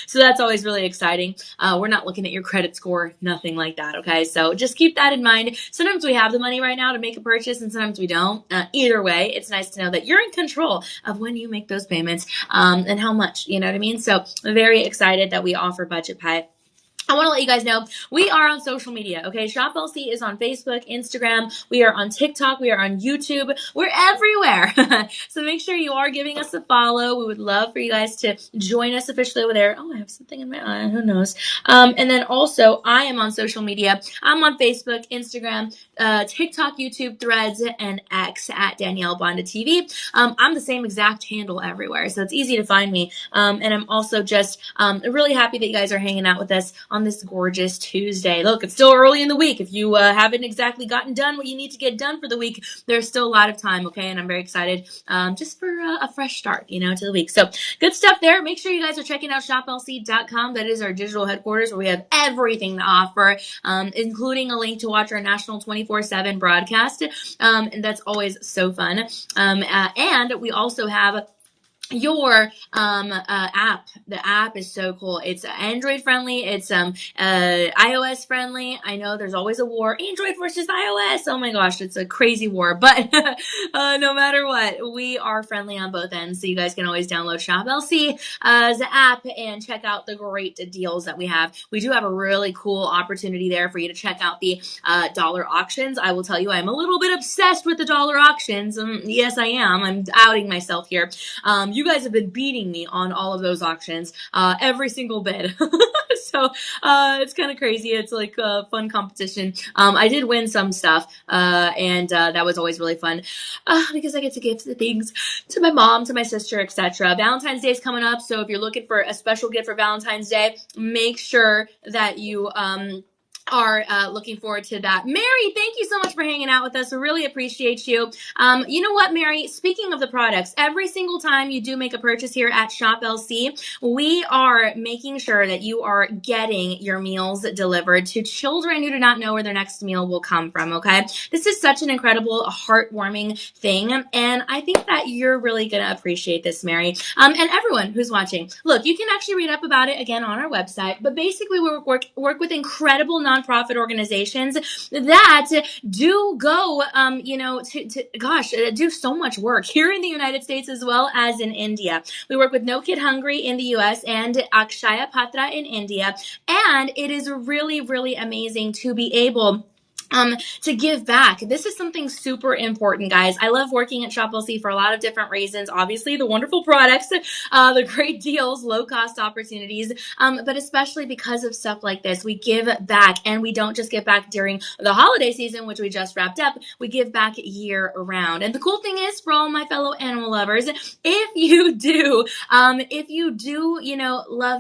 So that's always really exciting. We're not looking at your credit score, nothing like that. Okay. So just keep that in mind. Sometimes we have the money right now to make a purchase and sometimes we don't. Either way, it's nice to know that you're in control of when you make those payments, and how much, you know what I mean? So I'm very excited that we offer Budget Pie. I want to let you guys know we are on social media, okay? Shop LC is on Facebook, Instagram. We are on TikTok. We are on YouTube. We're everywhere. So make sure you are giving us a follow. We would love for you guys to join us officially over there. Oh, I have something in my eye. Who knows? And then also, I am on social media. I'm on Facebook, Instagram, TikTok, YouTube, Threads, and X at Danielle Banda TV. I'm the same exact handle everywhere, so it's easy to find me. And I'm also just really happy that you guys are hanging out with us on this gorgeous Tuesday. Look, it's still early in the week. If you haven't exactly gotten done what you need to get done for the week, there's still a lot of time, okay? And I'm very excited just for a fresh start, to the week. So good stuff there. Make sure you guys are checking out shoplc.com. That is our digital headquarters where we have everything to offer, including a link to watch our national 24/7 broadcast. And that's always so fun. And we also have your app. The app is so cool. It's Android friendly. It's iOS friendly. I know there's always a war, Android versus iOS. Oh my gosh, it's a crazy war. But no matter what, we are friendly on both ends. So you guys can always download Shop LC as the app and check out the great deals that we have. We do have a really cool opportunity there for you to check out the dollar auctions. I will tell you, I'm a little bit obsessed with the dollar auctions. Yes, I am. I'm outing myself here. You guys have been beating me on all of those auctions, every single bid. So it's kind of crazy. It's like a fun competition. I did win some stuff, and that was always really fun because I get to give the things to my mom, to my sister, etc. Valentine's Day is coming up, so if you're looking for a special gift for Valentine's Day, make sure that you are looking forward to that. Mary, thank you so much for hanging out with us. We really appreciate you. You know what, Mary? Speaking of the products, every single time you do make a purchase here at Shop LC, we are making sure that you are getting your meals delivered to children who do not know where their next meal will come from, okay? This is such an incredible, heartwarming thing, and I think that you're really going to appreciate this, Mary. And everyone who's watching. Look, you can actually read up about it again on our website, but basically we work with incredible nonprofit organizations that do go, do so much work here in the United States as well as in India. We work with No Kid Hungry in the US and Akshaya Patra in India. And it is really, really amazing to be able to give back. This is something super important, guys. I love working at Shop LC for a lot of different reasons. Obviously, the wonderful products, the great deals, low cost opportunities, but especially because of stuff like this. We give back, and we don't just give back during the holiday season, which we just wrapped up. We give back year round. And the cool thing is, for all my fellow animal lovers, if you do, love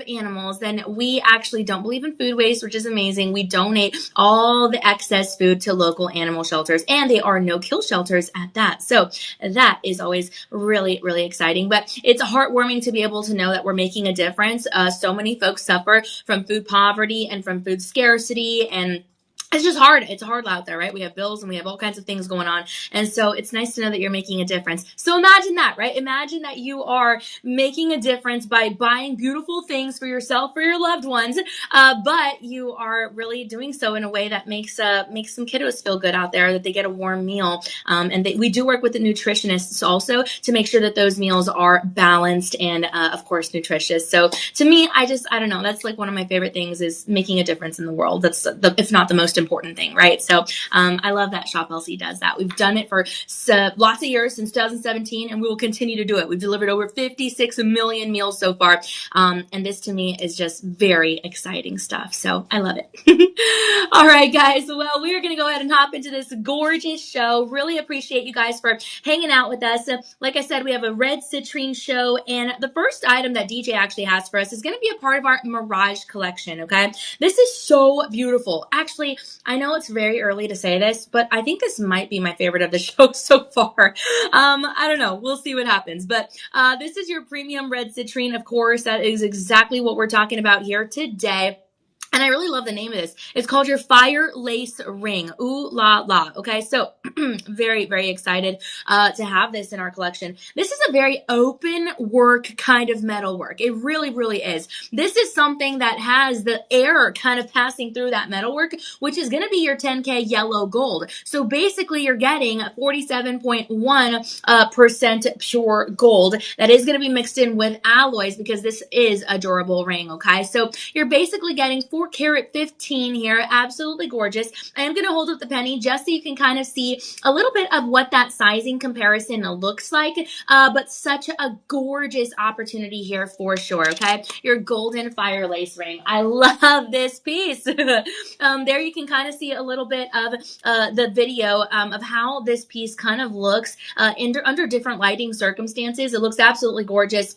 animals, then we actually don't believe in food waste, which is amazing. We donate all the excess food to local animal shelters, and they are no-kill shelters at that. So that is always really, really exciting. But it's heartwarming to be able to know that we're making a difference. So many folks suffer from food poverty and from food scarcity, and it's just hard. It's hard out there, right? We have bills and we have all kinds of things going on. And so it's nice to know that you're making a difference. So imagine that, right? Imagine that you are making a difference by buying beautiful things for yourself, for your loved ones, but you are really doing so in a way that makes some kiddos feel good out there, that they get a warm meal. We do work with the nutritionists also to make sure that those meals are balanced and, of course, nutritious. So to me, I don't know. That's like one of my favorite things is making a difference in the world. That's if not the most important thing, right? So I love that Shop LC does that. We've done it for lots of years, since 2017, and we will continue to do it. We've delivered over 56 million meals so far, and this to me is just very exciting stuff. So I love it. All right, guys. Well, we are going to go ahead and hop into this gorgeous show. Really appreciate you guys for hanging out with us. Like I said, we have a red citrine show, and the first item that DJ actually has for us is going to be a part of our Mirage collection, okay? This is so beautiful. Actually, I know it's very early to say this, but I think this might be my favorite of the show so far. I don't know. We'll see what happens. But this is your premium red citrine, of course. That is exactly what we're talking about here today. And I really love the name of this. It's called your Fire Lace Ring. Ooh la la. Okay, so very, very excited to have this in our collection. This is a very open work kind of metal work. It really, really is. This is something that has the air kind of passing through that metal work, which is going to be your 10K yellow gold. So basically, you're getting 47.1% pure gold that is going to be mixed in with alloys because this is a durable ring. Okay, so you're basically getting 4 carat 15 here. Absolutely gorgeous. I am going to hold up the penny just so you can kind of see a little bit of what that sizing comparison looks like. But such a gorgeous opportunity here for sure. Okay. Your golden fire lace ring. I love this piece. There you can kind of see a little bit of the video of how this piece kind of looks under different lighting circumstances. It looks absolutely gorgeous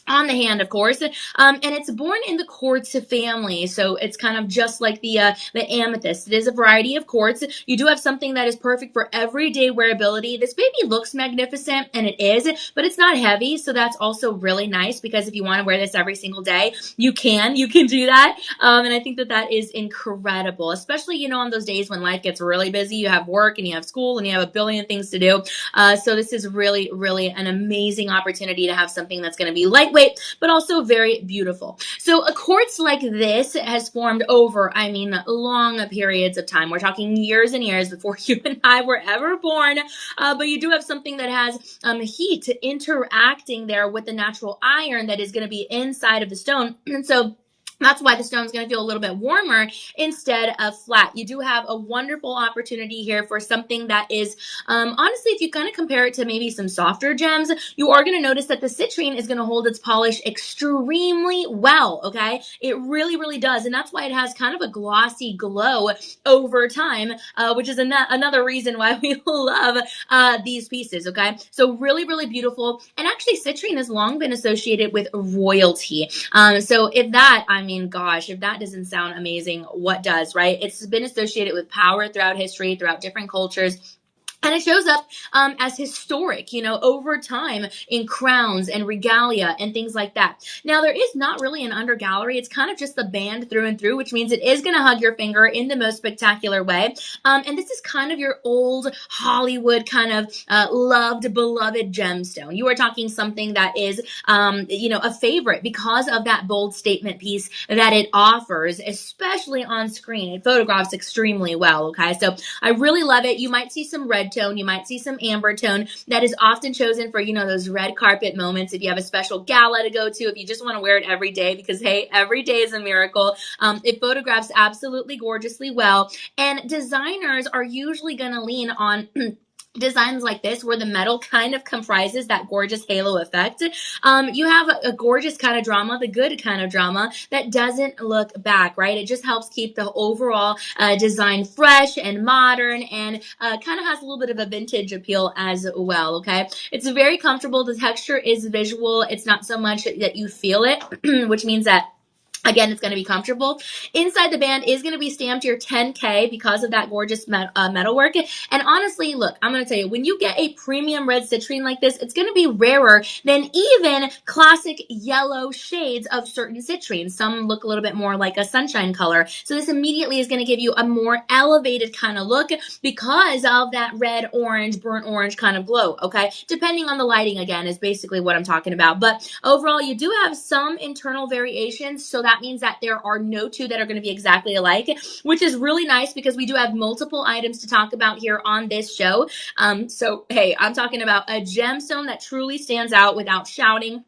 on the hand, of course, and it's born in the quartz family, so it's kind of just like the amethyst. It is a variety of quartz. You do have something that is perfect for everyday wearability. This baby looks magnificent, and it is, but it's not heavy, so that's also really nice because if you want to wear this every single day, you can do that, and I think that that is incredible, especially on those days when life gets really busy. You have work and you have school and you have a billion things to do. So this is really, really an amazing opportunity to have something that's going to be lightweight, but also very beautiful. So a quartz like this has formed over, long periods of time. We're talking years and years before you and I were ever born. But you do have something that has heat interacting there with the natural iron that is going to be inside of the stone. And so that's why the stone's going to feel a little bit warmer instead of flat. You do have a wonderful opportunity here for something that is, honestly, if you kind of compare it to maybe some softer gems, you are going to notice that the citrine is going to hold its polish extremely well, okay? It really, really does. And that's why it has kind of a glossy glow over time, which is another reason why we love these pieces, okay? So really, really beautiful. And actually, citrine has long been associated with royalty. So if that, gosh, if that doesn't sound amazing, what does, right? It's been associated with power throughout history, throughout different cultures. And it shows up as historic, over time in crowns and regalia and things like that. Now, there is not really an under gallery. It's kind of just the band through and through, which means it is going to hug your finger in the most spectacular way. And this is kind of your old Hollywood kind of loved, beloved gemstone. You are talking something that is, a favorite because of that bold statement piece that it offers, especially on screen. It photographs extremely well, okay? So I really love it. You might see some red tone. You might see some amber tone. That is often chosen for, those red carpet moments. If you have a special gala to go to, if you just want to wear it every day, because hey, every day is a miracle. It photographs absolutely gorgeously well. And designers are usually going to lean on designs like this where the metal kind of comprises that gorgeous halo effect. You have a gorgeous kind of drama, the good kind of drama that doesn't look back, right? It just helps keep the overall design fresh and modern and kind of has a little bit of a vintage appeal as well, okay? It's very comfortable. The texture is visual. It's not so much that you feel it, which means that again, it's going to be comfortable. Inside the band is going to be stamped your 10K because of that gorgeous metalwork. And honestly, look, I'm going to tell you, when you get a premium red citrine like this, it's going to be rarer than even classic yellow shades of certain citrines. Some look a little bit more like a sunshine color. So this immediately is going to give you a more elevated kind of look because of that red, orange, burnt orange kind of glow, okay? Depending on the lighting, again, is basically what I'm talking about. But overall, you do have some internal variations, so that means that there are no two that are going to be exactly alike, which is really nice because we do have multiple items to talk about here on this show. So, hey, I'm talking about a gemstone that truly stands out without shouting.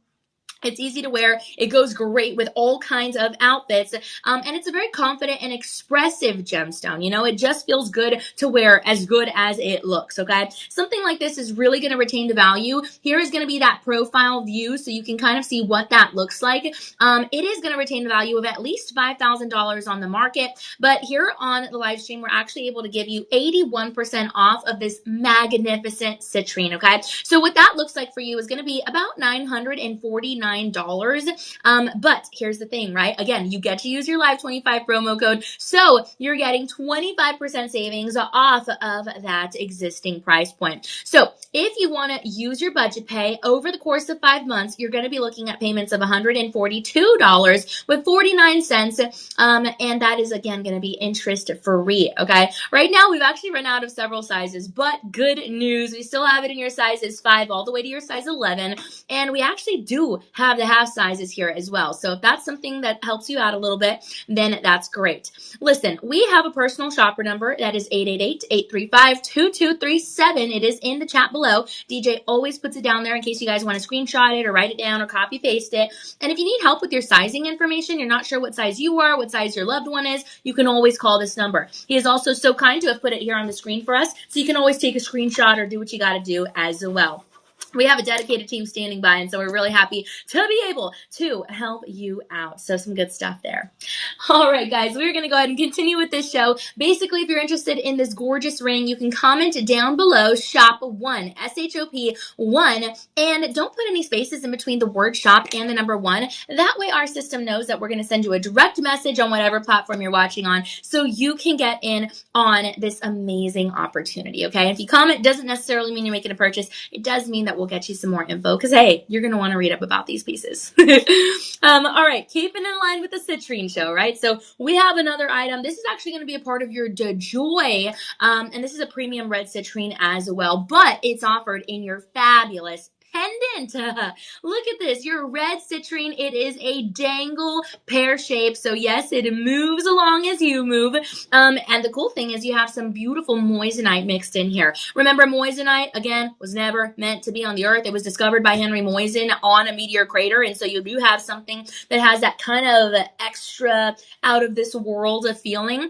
It's easy to wear. It goes great with all kinds of outfits. And it's a very confident and expressive gemstone. It just feels good to wear, as good as it looks, okay? Something like this is really going to retain the value. Here is going to be that profile view so you can kind of see what that looks like. It is going to retain the value of at least $5,000 on the market. But here on the live stream, we're actually able to give you 81% off of this magnificent citrine, okay? So what that looks like for you is going to be about $949 $49. But here's the thing, right? Again, you get to use your Live 25 promo code, so you're getting 25% savings off of that existing price point. So if you want to use your budget pay over the course of 5 months, you're going to be looking at payments of $142 with 49 cents. And that is, again, going to be interest free. Okay. Right now, we've actually run out of several sizes, but good news. We still have it in your sizes 5 all the way to your size 11. And we actually do have the half sizes here as well. So if that's something that helps you out a little bit, then that's great. Listen, we have a personal shopper number that is 888-835-2237. It is in the chat below. DJ always puts it down there in case you guys want to screenshot it or write it down or copy paste it. And if you need help with your sizing information, you're not sure what size you are, what size your loved one is, you can always call this number. He is also so kind to have put it here on the screen for us, so you can always take a screenshot or do what you got to do as well. We have a dedicated team standing by, and so we're really happy to be able to help you out. So some good stuff there. All right, guys, we're going to go ahead and continue with this show. Basically, if you're interested in this gorgeous ring, you can comment down below, shop one, SHOP one, and don't put any spaces in between the word shop and the number one. That way our system knows that we're going to send you a direct message on whatever platform you're watching on, so you can get in on this amazing opportunity, okay? If you comment, doesn't necessarily mean you're making a purchase. It does mean that we'll get you some more info, because hey, you're going to want to read up about these pieces. All right, keeping in line with the Citrine show, right? So we have another item. This is actually going to be a part of your DeJoy, and this is a premium red citrine as well, but it's offered in your fabulous pendant. Look at this, your red citrine. It is a dangle pear shape, so yes, it moves along as you move. And the cool thing is you have some beautiful moissanite mixed in here. Remember, moissanite, again, was never meant to be on the earth. It was discovered by Henry Moissan on a meteor crater, and so you do have something that has that kind of extra out of this world of feeling.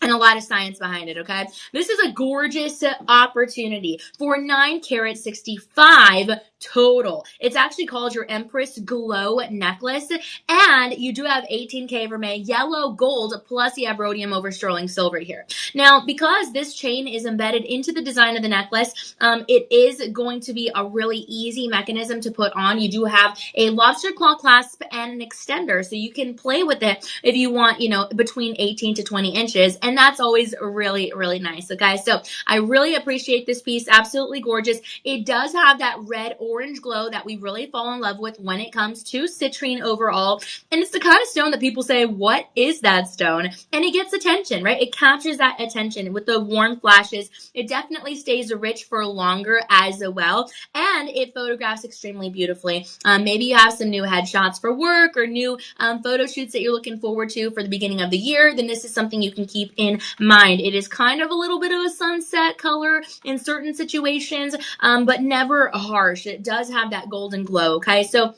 And a lot of science behind it, okay? This is a gorgeous opportunity for 9 carat 65 total. It's actually called your Empress Glow necklace, and you do have 18K vermeil, yellow gold, plus you have rhodium over sterling silver here. Now, because this chain is embedded into the design of the necklace, it is going to be a really easy mechanism to put on. You do have a lobster claw clasp and an extender, so you can play with it if you want, you know, between 18 to 20 inches, and that's always really, really nice, okay? So I really appreciate this piece. Absolutely gorgeous. It does have that red-orange glow that we really fall in love with when it comes to citrine overall, and it's the kind of stone that people say, what is that stone? And it gets attention, right? It captures that attention with the warm flashes. It definitely stays rich for longer as well, and it photographs extremely beautifully. Maybe you have some new headshots for work or new photo shoots that you're looking forward to for the beginning of the year, then this is something you can keep in mind. It is kind of a little bit of a sunset color in certain situations, but never harsh. It does have that golden glow, okay? So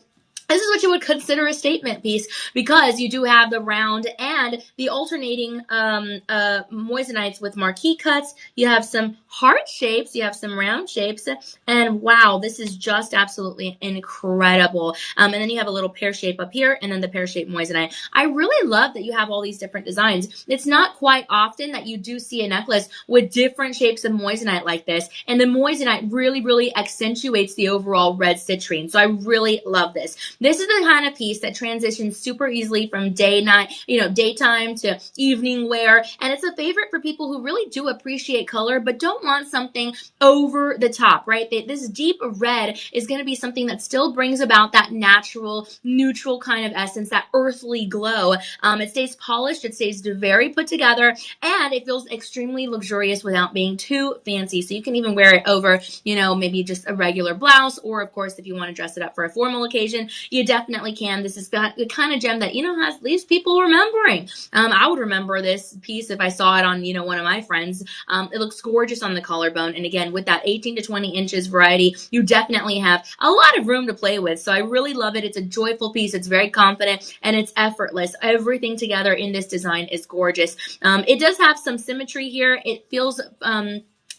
this is what you would consider a statement piece, because you do have the round and the alternating moissanites with marquee cuts. You have some heart shapes, you have some round shapes, and wow, this is just absolutely incredible. And then you have a little pear shape up here, and then the pear shaped moissanite. I really love that you have all these different designs. It's not quite often that you do see a necklace with different shapes of moissanite like this, and the moissanite really, really accentuates the overall red citrine. So I really love this. This is the kind of piece that transitions super easily from daytime to evening wear, and it's a favorite for people who really do appreciate color but don't want something over the top, right? This deep red is going to be something that still brings about that natural, neutral kind of essence, that earthly glow. It stays polished, it stays very put together, and it feels extremely luxurious without being too fancy. So you can even wear it over, maybe just a regular blouse, or of course, if you want to dress it up for a formal occasion, you definitely can. This is the kind of gem that, leaves people remembering. I would remember this piece if I saw it on, one of my friends. It looks gorgeous on the collarbone. And again, with that 18 to 20 inches variety, you definitely have a lot of room to play with. So I really love it. It's a joyful piece. It's very confident and it's effortless. Everything together in this design is gorgeous. It does have some symmetry here. It feels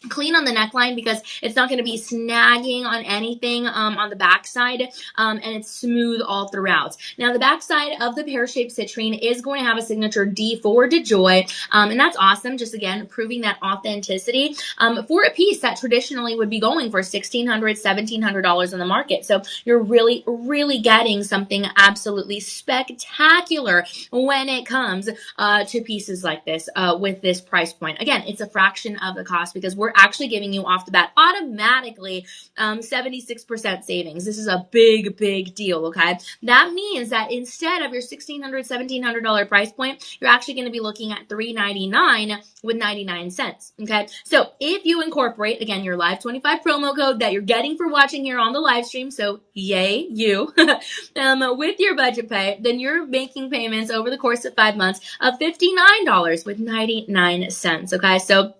clean on the neckline because it's not going to be snagging on anything on the back side, and it's smooth all throughout. Now the back side of the pear-shaped citrine is going to have a signature D for DeJoy, and that's awesome. Just again proving that authenticity for a piece that traditionally would be going for $1,600, $1,700 in the market. So you're really getting something absolutely spectacular when it comes to pieces like this with this price point. Again, it's a fraction of the cost because we're actually giving you off the bat automatically 76% savings. This is a big deal, okay? That means that instead of your $1,600, $1,700 price point, you're actually going to be looking at $399 with 99 cents, okay? So if you incorporate, again, your Live 25 promo code that you're getting for watching here on the live stream, so yay, you, with your budget pay, then you're making payments over the course of 5 months of $59 with 99 cents, okay? So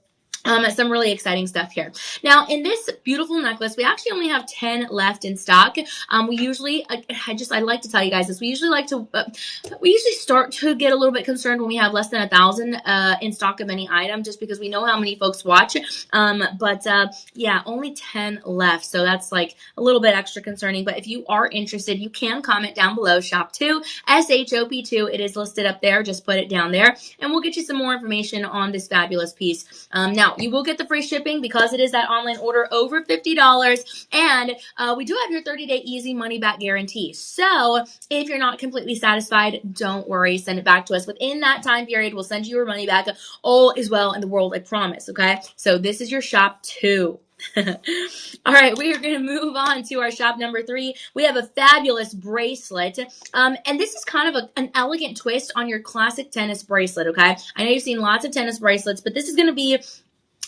some really exciting stuff here. Now, in this beautiful necklace, we actually only have 10 left in stock. We usually, I like to tell you guys this. We usually start to get a little bit concerned when we have less than 1,000 in stock of any item, just because we know how many folks watch. Yeah, only 10 left, so that's like a little bit extra concerning. But if you are interested, you can comment down below. Shop 2, SHOP2. It is listed up there. Just put it down there, and we'll get you some more information on this fabulous piece. Now, you will get the free shipping because it is that online order over $50, and we do have your 30-day easy money back guarantee. So if you're not completely satisfied, don't worry, send it back to us within that time period. We'll send you your money back. All is well in the world, I promise. Okay, so this is your shop 2. All right, we are going to move on to our shop number 3. We have a fabulous bracelet, and this is kind of an elegant twist on your classic tennis bracelet. Okay, I know you've seen lots of tennis bracelets, but this is going to be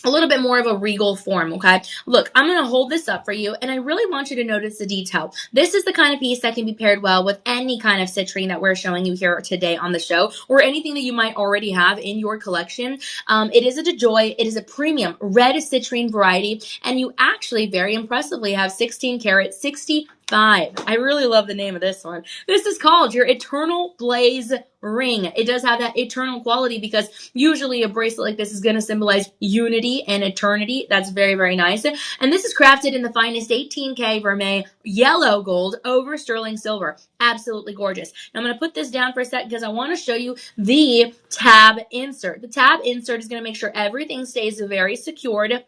a little bit more of a regal form, okay? Look, I'm going to hold this up for you, and I really want you to notice the detail. This is the kind of piece that can be paired well with any kind of citrine that we're showing you here today on the show, or anything that you might already have in your collection. It is a DeJoy. It is a premium red citrine variety, and you actually, very impressively, have 16 karat, 65. I really love the name of this one. This is called your Eternal Blaze ring. It does have that eternal quality because usually a bracelet like this is going to symbolize unity and eternity. That's very nice. And this is crafted in the finest 18K vermeil yellow gold over sterling silver. Absolutely gorgeous. Now I'm going to put this down for a sec because I want to show you the tab insert. The tab insert is going to make sure everything stays very secured.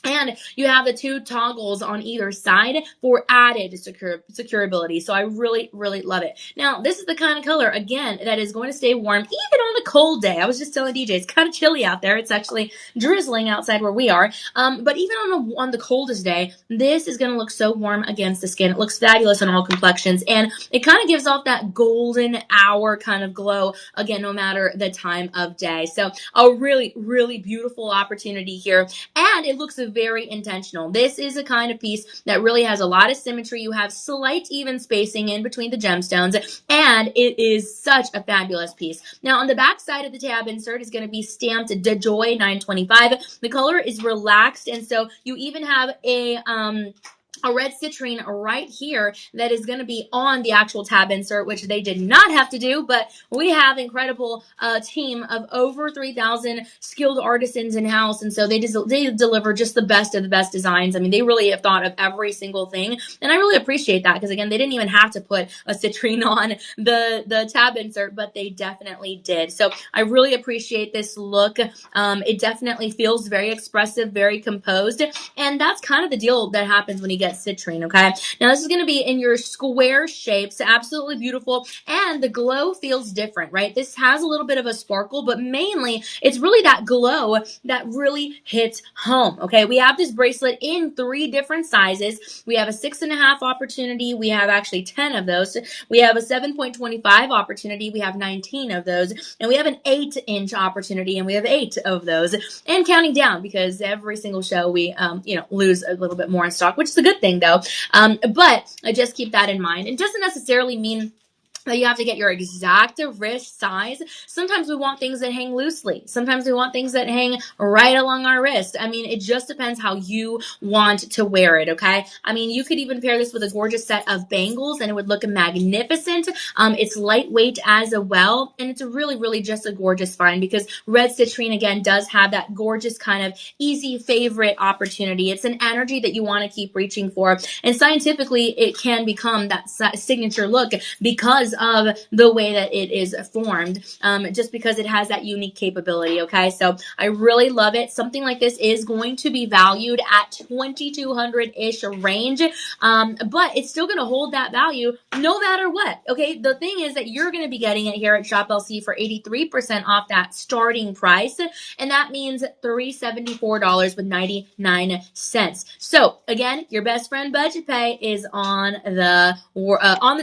And you have the 2 toggles on either side for added securability. So I really love it. Now, this is the kind of color, again, that is going to stay warm even on the cold day. I was just telling DJ, it's kind of chilly out there. It's actually drizzling outside where we are. But even on the coldest day, this is going to look so warm against the skin. It looks fabulous on all complexions. And it kind of gives off that golden hour kind of glow, again, no matter the time of day. So a really beautiful opportunity here. And it looks very intentional. This is a kind of piece that really has a lot of symmetry. You have slight even spacing in between the gemstones, and it is such a fabulous piece. Now, on the back side of the tab insert is going to be stamped DeJoy 925. The color is relaxed, and so you even have a red citrine right here that is going to be on the actual tab insert, which they did not have to do, but we have incredible team of over 3,000 skilled artisans in-house, and so they deliver just the best of the best designs. I mean, they really have thought of every single thing, and I really appreciate that because, again, they didn't even have to put a citrine on the tab insert, but they definitely did. So I really appreciate this look. It definitely feels very expressive, very composed, and that's kind of the deal that happens when you get citrine, okay? Now, this is going to be in your square shapes, absolutely beautiful, and the glow feels different, right? This has a little bit of a sparkle, but mainly it's really that glow that really hits home, okay? We have this bracelet in 3 different sizes. We have a 6.5 opportunity. We have actually 10 of those. We have a 7.25 opportunity. We have 19 of those, and we have an 8-inch opportunity, and we have 8 of those, and counting down because every single show we, lose a little bit more in stock, which is a good thing though. But just keep that in mind. It doesn't necessarily mean that you have to get your exact wrist size. Sometimes we want things that hang loosely. Sometimes we want things that hang right along our wrist. I mean, it just depends how you want to wear it, okay? I mean, you could even pair this with a gorgeous set of bangles and it would look magnificent. It's lightweight as well, and it's really, really just a gorgeous find because red citrine, again, does have that gorgeous kind of easy favorite opportunity. It's an energy that you want to keep reaching for, and scientifically, it can become that signature look because of the way that it is formed, just because it has that unique capability, okay? So I really love it. Something like this is going to be valued at 2,200-ish range, but it's still going to hold that value no matter what, okay? The thing is that you're going to be getting it here at Shop LC for 83% off that starting price, and that means $374.99. So again, your best friend budget pay is on the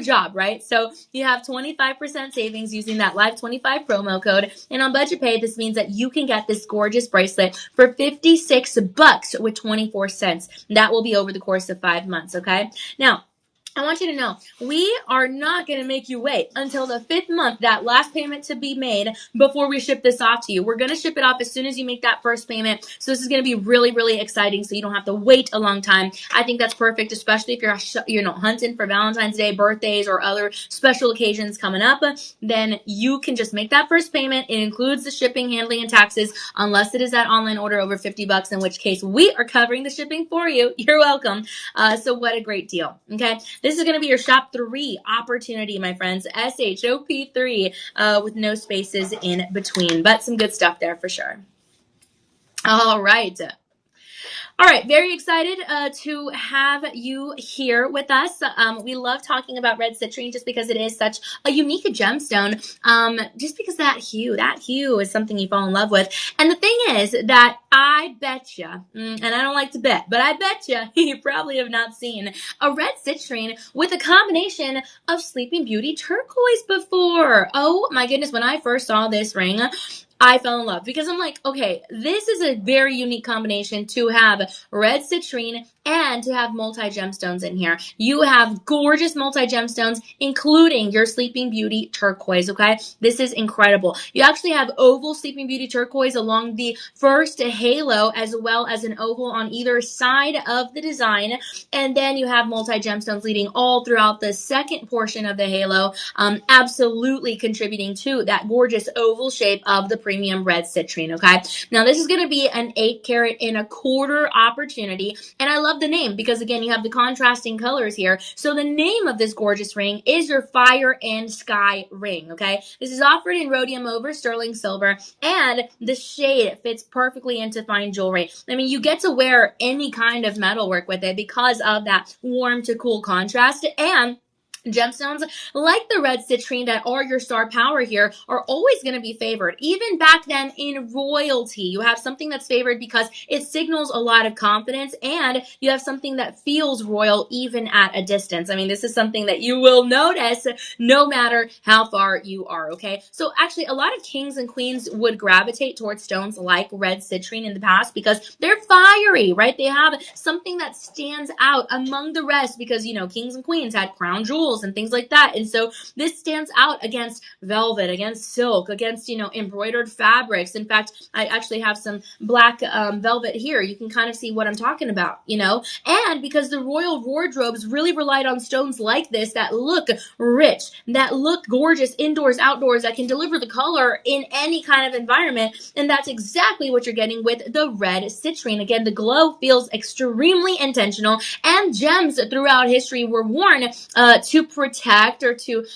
job, right? So you have 25% savings using that Live 25 promo code, and on budget pay, this means that you can get this gorgeous bracelet for $56 with 24 cents. That will be over the course of 5 months, okay? Now, I want you to know, we are not going to make you wait until the 5th month, that last payment to be made, before we ship this off to you. We're going to ship it off as soon as you make that first payment. So this is going to be really, really exciting, so you don't have to wait a long time. I think that's perfect, especially if you're hunting for Valentine's Day, birthdays, or other special occasions coming up. Then you can just make that first payment. It includes the shipping, handling, and taxes, unless it is that online order over $50, in which case we are covering the shipping for you. You're welcome. So what a great deal. Okay. This is going to be your Shop 3 opportunity, my friends. SHOP3 with no spaces in between, but some good stuff there for sure. All right. All right, very excited to have you here with us. We love talking about red citrine just because it is such a unique gemstone. Just because that hue is something you fall in love with. And the thing is that I bet you, and I don't like to bet, but I bet you probably have not seen a red citrine with a combination of Sleeping Beauty turquoise before. Oh my goodness, when I first saw this ring, I fell in love because I'm like, okay, this is a very unique combination to have red citrine and to have multi-gemstones in here. You have gorgeous multi-gemstones, including your Sleeping Beauty turquoise, okay? This is incredible. You actually have oval Sleeping Beauty turquoise along the first halo, as well as an oval on either side of the design. And then you have multi-gemstones leading all throughout the second portion of the halo, absolutely contributing to that gorgeous oval shape of the premium red citrine, okay? Now, this is going to be an 8.25 carat opportunity, and I love the name because, again, you have the contrasting colors here. So the name of this gorgeous ring is your Fire and Sky ring, okay? This is offered in rhodium over sterling silver, and the shade fits perfectly into fine jewelry. I mean, you get to wear any kind of metalwork with it because of that warm to cool contrast, and gemstones like the red citrine that are your star power here are always going to be favored. Even back then in royalty, you have something that's favored because it signals a lot of confidence, and you have something that feels royal even at a distance. I mean, this is something that you will notice no matter how far you are, okay? So actually, a lot of kings and queens would gravitate towards stones like red citrine in the past because they're fiery, right? They have something that stands out among the rest because, kings and queens had crown jewels and things like that. And so this stands out against velvet, against silk, against, embroidered fabrics. In fact, I actually have some black velvet here. You can kind of see what I'm talking about, and because the royal wardrobes really relied on stones like this that look rich, that look gorgeous indoors, outdoors, that can deliver the color in any kind of environment. And that's exactly what you're getting with the red citrine. Again, the glow feels extremely intentional, and gems throughout history were worn to protect or to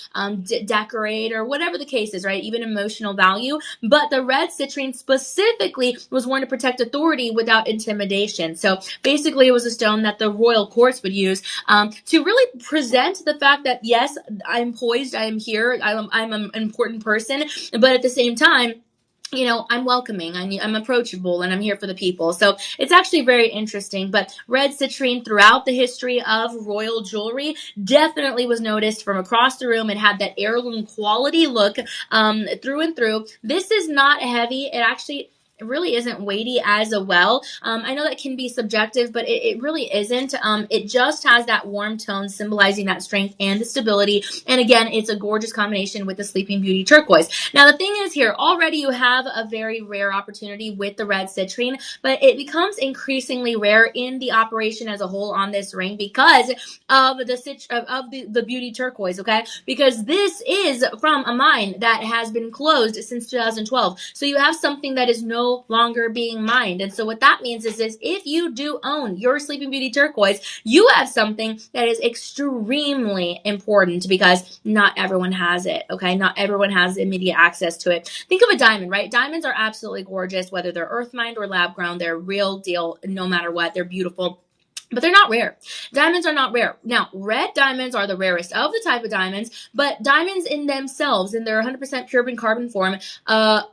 decorate or whatever the case is, right? Even emotional value. But the red citrine specifically was worn to protect authority without intimidation. So basically, it was a stone that the royal courts would use to really present the fact that, yes, I'm poised, I am here, I'm an important person, but at the same time, I'm welcoming, I'm approachable, and I'm here for the people. So it's actually very interesting. But red citrine throughout the history of royal jewelry definitely was noticed from across the room. It had that heirloom quality look through and through. This is not heavy. It actually It really isn't weighty as well. I know that can be subjective, but it really isn't. It just has that warm tone symbolizing that strength and the stability. And again, it's a gorgeous combination with the Sleeping Beauty turquoise. Now, the thing is here, already you have a very rare opportunity with the red citrine, but it becomes increasingly rare in the operation as a whole on this ring because of the beauty turquoise, okay? Because this is from a mine that has been closed since 2012. So you have something that is no longer being mined. And so what that means is if you do own your Sleeping Beauty turquoise, you have something that is extremely important because not everyone has it, okay? Not everyone has immediate access to it. Think of a diamond, right? Diamonds are absolutely gorgeous, whether they're earth mined or lab ground. They're real deal no matter what. They're beautiful. But they're not rare. Diamonds are not rare. Now, red diamonds are the rarest of the type of diamonds, but diamonds in themselves, in their 100% pure carbon form, are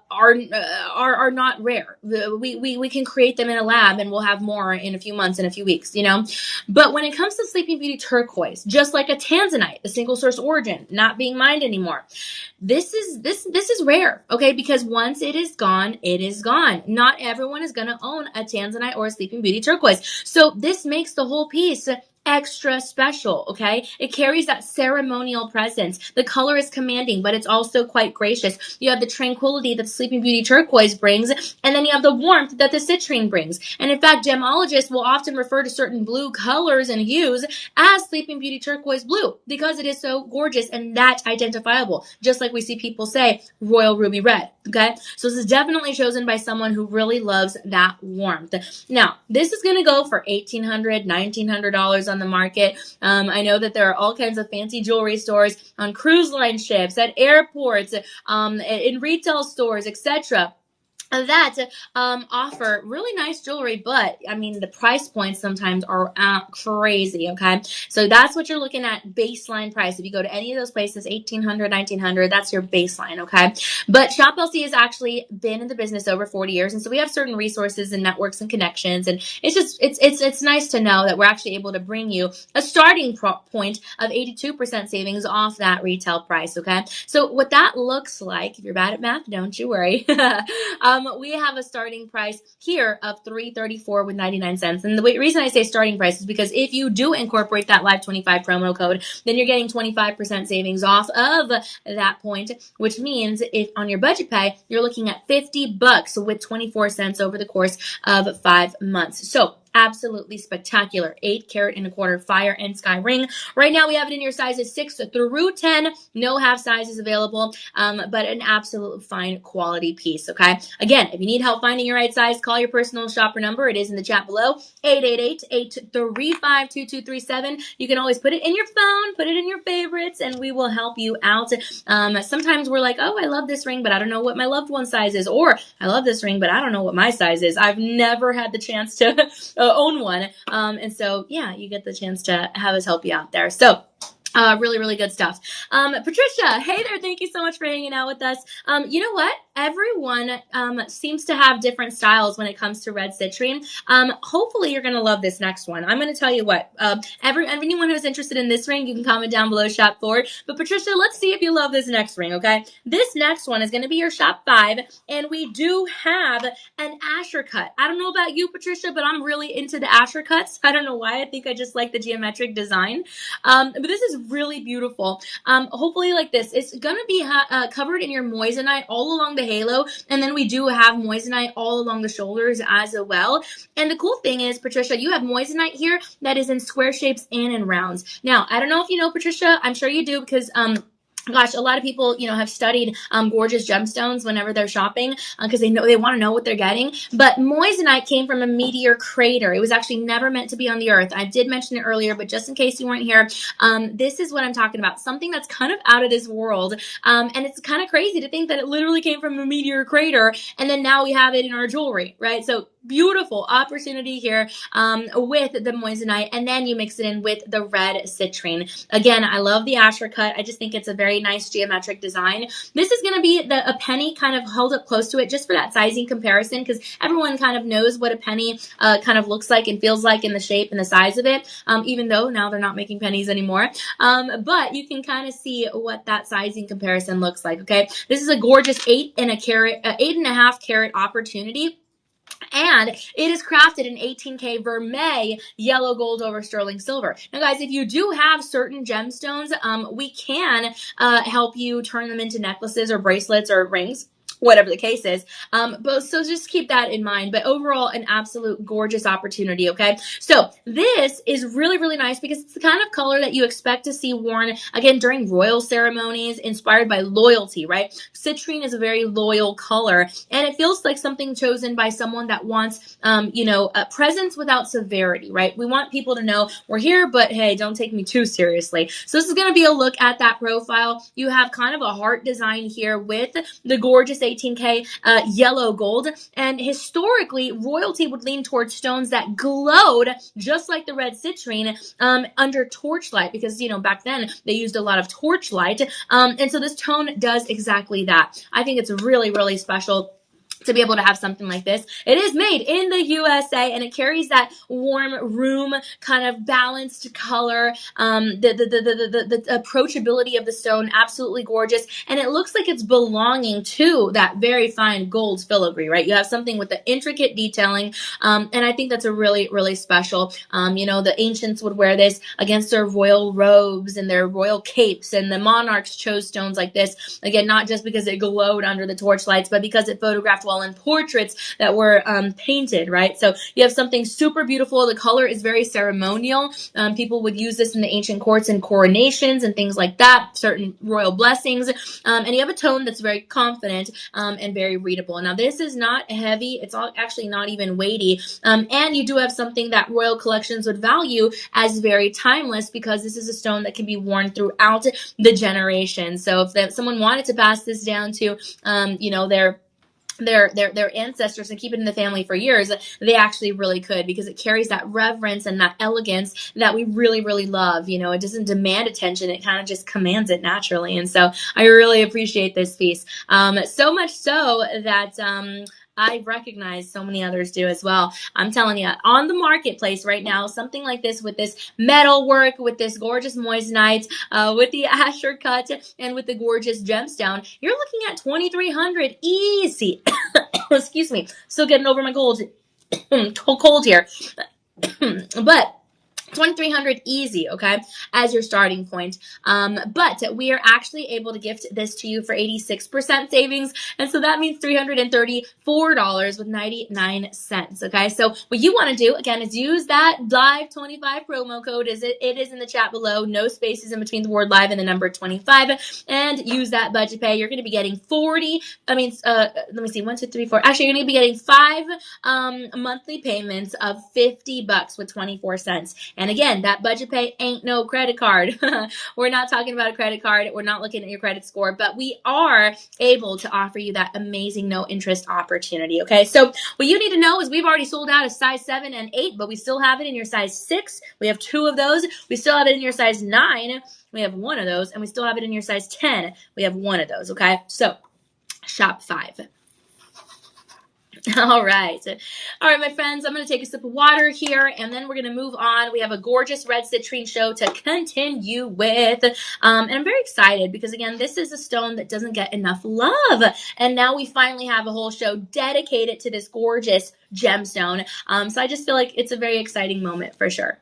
not rare. We can create them in a lab, and we'll have more in a few months, in a few weeks, you know. But when it comes to Sleeping Beauty turquoise, just like a tanzanite, the single source origin, not being mined anymore, this is rare, okay? Because once it is gone, it is gone. Not everyone is going to own a tanzanite or a Sleeping Beauty turquoise. So this makes the whole piece extra special, okay? It carries that ceremonial presence. The color is commanding, but it's also quite gracious. You have the tranquility that the Sleeping Beauty turquoise brings, and then you have the warmth that the citrine brings. And in fact, gemologists will often refer to certain blue colors and hues as Sleeping Beauty turquoise blue because it is so gorgeous and that identifiable. Just like we see people say royal ruby red, okay? So this is definitely chosen by someone who really loves that warmth. Now, this is going to go for $1,800, $1,900 on the market. I know that there are all kinds of fancy jewelry stores on cruise line ships, at airports, in retail stores, etc. that offer really nice jewelry, but I mean the price points sometimes are crazy, okay? So that's what you're looking at, baseline price. If you go to any of those places, $1,800, $1,900, that's your baseline, okay? But Shop LC has actually been in the business over 40 years, and so we have certain resources and networks and connections, and it's nice to know that we're actually able to bring you a starting point of 82% savings off that retail price, okay? So what that looks like, if you're bad at math, don't you worry. We have a starting price here of $334.99. And the reason I say starting price is because if you do incorporate that Live 25 promo code, then you're getting 25% savings off of that point, which means if on your budget pay, you're looking at $50 with 24 cents over the course of 5 months. So absolutely spectacular 8.25 carat fire and sky ring. Right now we have it in your sizes 6 through 10. No half sizes available, but an absolute fine quality piece, okay? Again, if you need help finding your right size, call your personal shopper number. It is in the chat below, 888-835-2237. You can always put it in your phone, put it in your favorites, and we will help you out. Sometimes we're like, oh, I love this ring, but I don't know what my loved one's size is, or I love this ring, but I don't know what my size is. I've never had the chance to own one. And so, yeah, you get the chance to have us help you out there. So, really, really good stuff. Patricia, hey there. Thank you so much for hanging out with us. You know what? Everyone seems to have different styles when it comes to red citrine. Hopefully you're going to love this next one. I'm going to tell you what, anyone who's interested in this ring, you can comment down below shop 4. But Patricia, let's see if you love this next ring, okay? This next one is going to be your shop 5, and we do have an Asher cut. I don't know about you, Patricia, but I'm really into the Asher cuts. I don't know why. I think I just like the geometric design. But this is really beautiful. Hopefully like this. It's going to be covered in your moissanite all along the halo, and then we do have moissanite all along the shoulders as well. And the cool thing is, Patricia, you have moissanite here that is in square shapes and in rounds. Now, I don't know if you know, Patricia, I'm sure you do because gosh, a lot of people, have studied gorgeous gemstones whenever they're shopping because they want to know what they're getting. But moissanite came from a meteor crater. It was actually never meant to be on the earth. I did mention it earlier, but just in case you weren't here, this is what I'm talking about. Something that's kind of out of this world. And it's kind of crazy to think that it literally came from a meteor crater, and then now we have it in our jewelry, right? So beautiful opportunity here with the moissanite, and then you mix it in with the red citrine. Again, I love the Asher cut. I just think it's a very very nice geometric design. This is going to be a penny kind of held up close to it just for that sizing comparison, because everyone kind of knows what a penny kind of looks like and feels like in the shape and the size of it, even though now they're not making pennies anymore. But you can kind of see what that sizing comparison looks like, okay? This is a gorgeous 8.5 carat opportunity. And it is crafted in 18K vermeil, yellow gold over sterling silver. Now, guys, if you do have certain gemstones, we can help you turn them into necklaces or bracelets or rings, whatever the case is. But so just keep that in mind. But overall, an absolute gorgeous opportunity, okay? So this is really, really nice because it's the kind of color that you expect to see worn, again, during royal ceremonies, inspired by loyalty, right? Citrine is a very loyal color, and it feels like something chosen by someone that wants, a presence without severity, right? We want people to know we're here, but hey, don't take me too seriously. So this is going to be a look at that profile. You have kind of a heart design here with the gorgeous 18K yellow gold. And historically, royalty would lean towards stones that glowed just like the red citrine under torchlight, because, back then they used a lot of torchlight. And so this tone does exactly that. I think it's really, really special to be able to have something like this. It is made in the USA, and it carries that warm room kind of balanced color. The approachability of the stone, absolutely gorgeous, and it looks like it's belonging to that very fine gold filigree, right? You have something with the intricate detailing, and I think that's a really, really special. The ancients would wear this against their royal robes and their royal capes, and the monarchs chose stones like this, again, not just because it glowed under the torchlights, but because it photographed well in portraits that were painted, right? So you have something super beautiful. The color is very ceremonial. People would use this in the ancient courts and coronations and things like that, certain royal blessings. And you have a tone that's very confident and very readable. Now, this is not heavy. It's actually not even weighty. And you do have something that royal collections would value as very timeless, because this is a stone that can be worn throughout the generations. So if someone wanted to pass this down to, their ancestors and keep it in the family for years, they actually really could, because it carries that reverence and that elegance that we really, really love. It doesn't demand attention. It kind of just commands it naturally. And so I really appreciate this piece. So much so that, I recognize so many others do as well. I'm telling you, on the marketplace right now, something like this with this metal work, with this gorgeous moissanite, with the asher cut, and with the gorgeous gemstone, you're looking at $2,300 easy. Excuse me. Still getting over my cold here. But $2,300 easy, okay, as your starting point. But we are actually able to gift this to you for 86% savings. And so that means $334.99, okay? So what you want to do, again, is use that live25 promo code. It is in the chat below. No spaces in between the word live and the number 25. And use that budget pay. You're going to be getting let me see, 1, 2, 3, 4. Actually, you're going to be getting 5 monthly payments of $50 with 24 cents. And again, that budget pay ain't no credit card. We're not talking about a credit card. We're not looking at your credit score, but we are able to offer you that amazing no interest opportunity. Okay. So what you need to know is we've already sold out a size 7 and 8, but we still have it in your size 6. We have 2 of those. We still have it in your size 9. We have 1 of those, and we still have it in your size 10. We have 1 of those. Okay. So shop 5. All right, my friends, I'm going to take a sip of water here, and then we're going to move on. We have a gorgeous red citrine show to continue with, and I'm very excited because, again, this is a stone that doesn't get enough love, and now we finally have a whole show dedicated to this gorgeous gemstone, so I just feel like it's a very exciting moment for sure.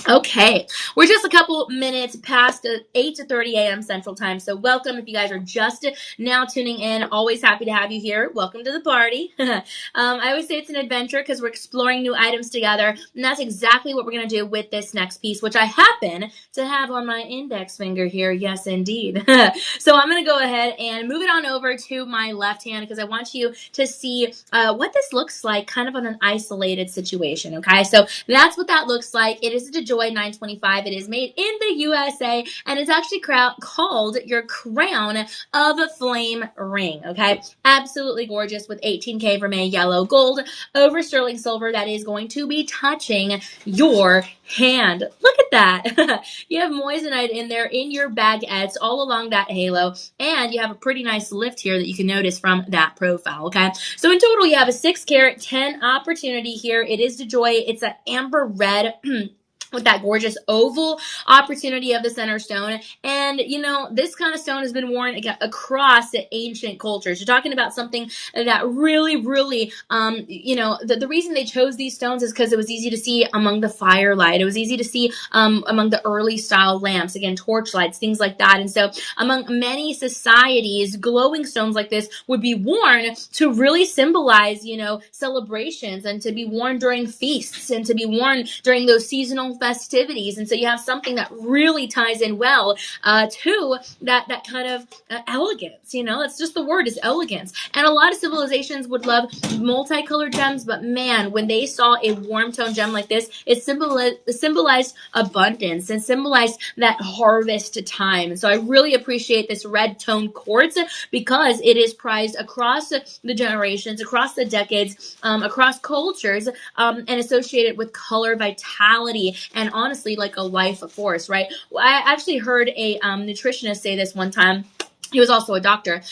Okay, we're just a couple minutes past 8:30 a.m. Central Time, so welcome if you guys are just now tuning in. Always happy to have you here. Welcome to the party. I always say it's an adventure because we're exploring new items together, and that's exactly what we're going to do with this next piece, which I happen to have on my index finger here. Yes, indeed. So I'm going to go ahead and move it on over to my left hand because I want you to see what this looks like kind of on an isolated situation, okay? So that's what that looks like. It is a Joy 925. It is made in the USA, and it's actually called your Crown of Flame ring. Okay, absolutely gorgeous with 18K vermeil yellow gold over sterling silver that is going to be touching your hand. Look at that. You have moissanite in there in your baguettes all along that halo, and you have a pretty nice lift here that you can notice from that profile. Okay, so in total you have a 6 carat 10 opportunity here. It is DeJoy. It's an amber red with that gorgeous oval opportunity of the center stone. And, you know, this kind of stone has been worn across the ancient cultures. You're talking about something that really, really, you know, the reason they chose these stones is because it was easy to see among the firelight. It was easy to see among the early style lamps, again, torch lights, things like that. And so among many societies, glowing stones like this would be worn to really symbolize, you know, celebrations, and to be worn during feasts, and to be worn during those seasonal festivities. And so you have something that really ties in well to that kind of elegance. You know, that's just the word, is elegance. And a lot of civilizations would love multicolored gems, but man, when they saw a warm tone gem like this, it symbolized abundance and symbolized that harvest time. And so I really appreciate this red tone quartz because it is prized across the generations, across the decades, across cultures, and associated with color vitality and honestly like a life force, right? I actually heard a nutritionist say this one time. He was also a doctor.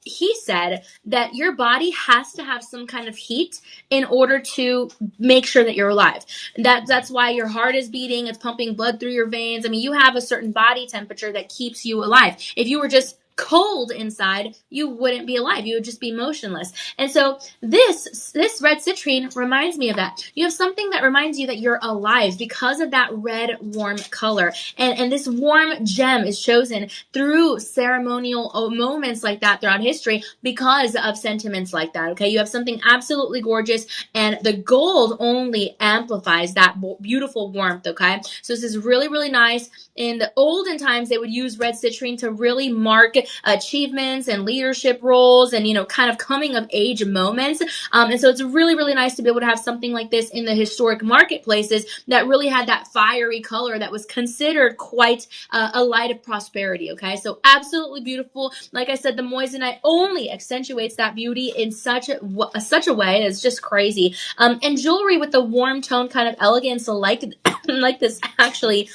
He said that your body has to have some kind of heat in order to make sure that you're alive. That's why your heart is beating, it's pumping blood through your veins. I mean, you have a certain body temperature that keeps you alive. If you were just cold inside, you wouldn't be alive. You would just be motionless. And so this red citrine reminds me of that. You have something that reminds you that you're alive because of that red warm color. And this warm gem is chosen through ceremonial moments like that throughout history because of sentiments like that. Okay, you have something absolutely gorgeous, and the gold only amplifies that beautiful warmth. Okay, so this is really, really nice. In the olden times, they would use red citrine to really mark achievements and leadership roles and, you know, kind of coming of age moments. And so it's really, really nice to be able to have something like this in the historic marketplaces that really had that fiery color that was considered quite a light of prosperity. Okay, so absolutely beautiful. Like I said, the moissanite only accentuates that beauty in such a way that it's just crazy. And jewelry with the warm tone kind of elegance like like this actually.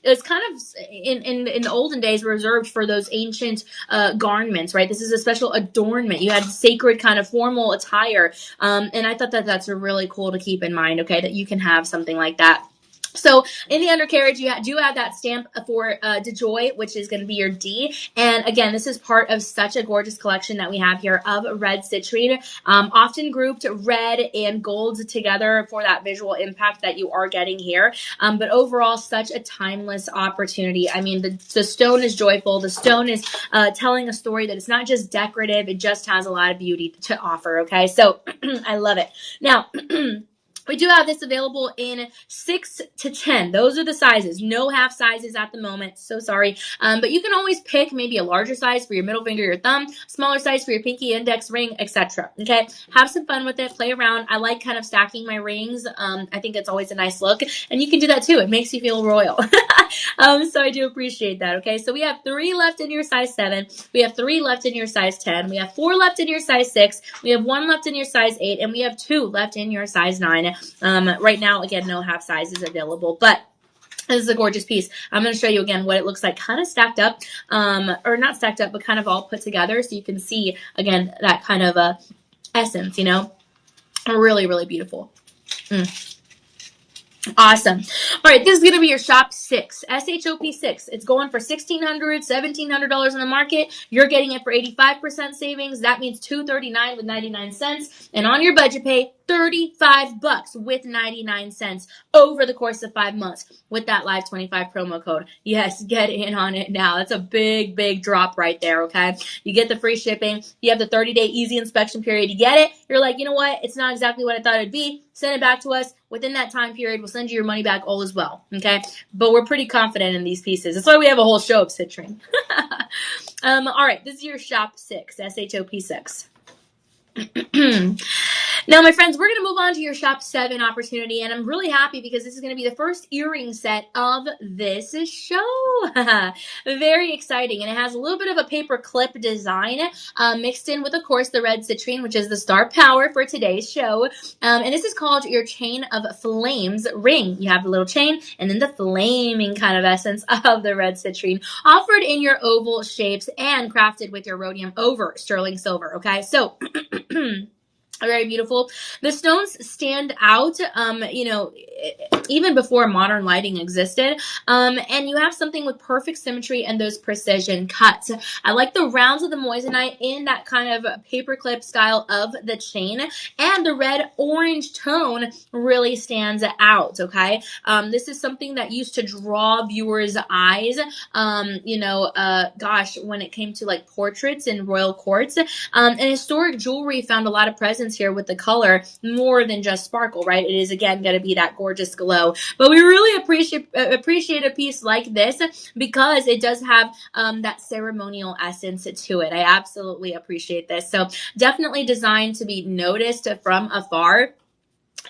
It's kind of in the olden days reserved for those ancient garments, right? This is a special adornment. You had sacred kind of formal attire, and I thought that that's really cool to keep in mind. Okay, that you can have something like that. So in the undercarriage, you do have that stamp for DeJoy, which is going to be your D. And again, this is part of such a gorgeous collection that we have here of red citrine, often grouped red and gold together for that visual impact that you are getting here. But overall, such a timeless opportunity. I mean, the stone is joyful. The stone is telling a story that it's not just decorative. It just has a lot of beauty to offer. Okay, so I love it. Now, we do have this available in 6 to 10. Those are the sizes. No half sizes at the moment. So sorry. But you can always pick maybe a larger size for your middle finger, your thumb, smaller size for your pinky, index, ring, etc. Okay? Have some fun with it. Play around. I like kind of stacking my rings. I think it's always a nice look. And you can do that too. It makes you feel royal. So I do appreciate that. Okay? So we have 3 left in your size 7. We have 3 left in your size 10. We have 4 left in your size 6. We have 1 left in your size 8. And we have 2 left in your size 9. Right now, again, no half sizes available, but this is a gorgeous piece. I'm going to show you again what it looks like kind of stacked up, or not stacked up, but kind of all put together. So you can see, again, that kind of essence, you know, really, really beautiful. Awesome. All right, this is going to be your shop 6, SHOP 6. It's going for $1,600, $1,700 in the market. You're getting it for 85% savings. That means $239 with 99 cents. And on your budget pay, $35 with 99 cents over the course of 5 months with that Live 25 promo code. Yes, get in on it now. That's a big, big drop right there, okay? You get the free shipping. You have the 30-day easy inspection period. You get it. You're like, you know what? It's not exactly what I thought it'd be. Send it back to us. Within that time period, we'll send you your money back all as well, okay? But we're pretty confident in these pieces. That's why we have a whole show of Citrine. All right, this is your shop 6, SHOP 6. Now, my friends, we're going to move on to your Shop 7 opportunity, and I'm really happy because this is going to be the first earring set of this show. Very exciting, and it has a little bit of a paper clip design mixed in with, of course, the red citrine, which is the star power for today's show. And this is called your Chain of Flames ring. You have the little chain and then the flaming kind of essence of the red citrine, offered in your oval shapes and crafted with your rhodium over sterling silver, okay? So... very beautiful. The stones stand out, even before modern lighting existed. And you have something with perfect symmetry and those precision cuts. I like the rounds of the moissanite in that kind of paperclip style of the chain, and the red-orange tone really stands out, okay? This is something that used to draw viewers' eyes, when it came to like portraits in royal courts. And historic jewelry found a lot of presence here with the color more than just sparkle, right? It is again going to be that gorgeous glow, but we really appreciate a piece like this because it does have that ceremonial essence to it. I absolutely appreciate this. So definitely designed to be noticed from afar.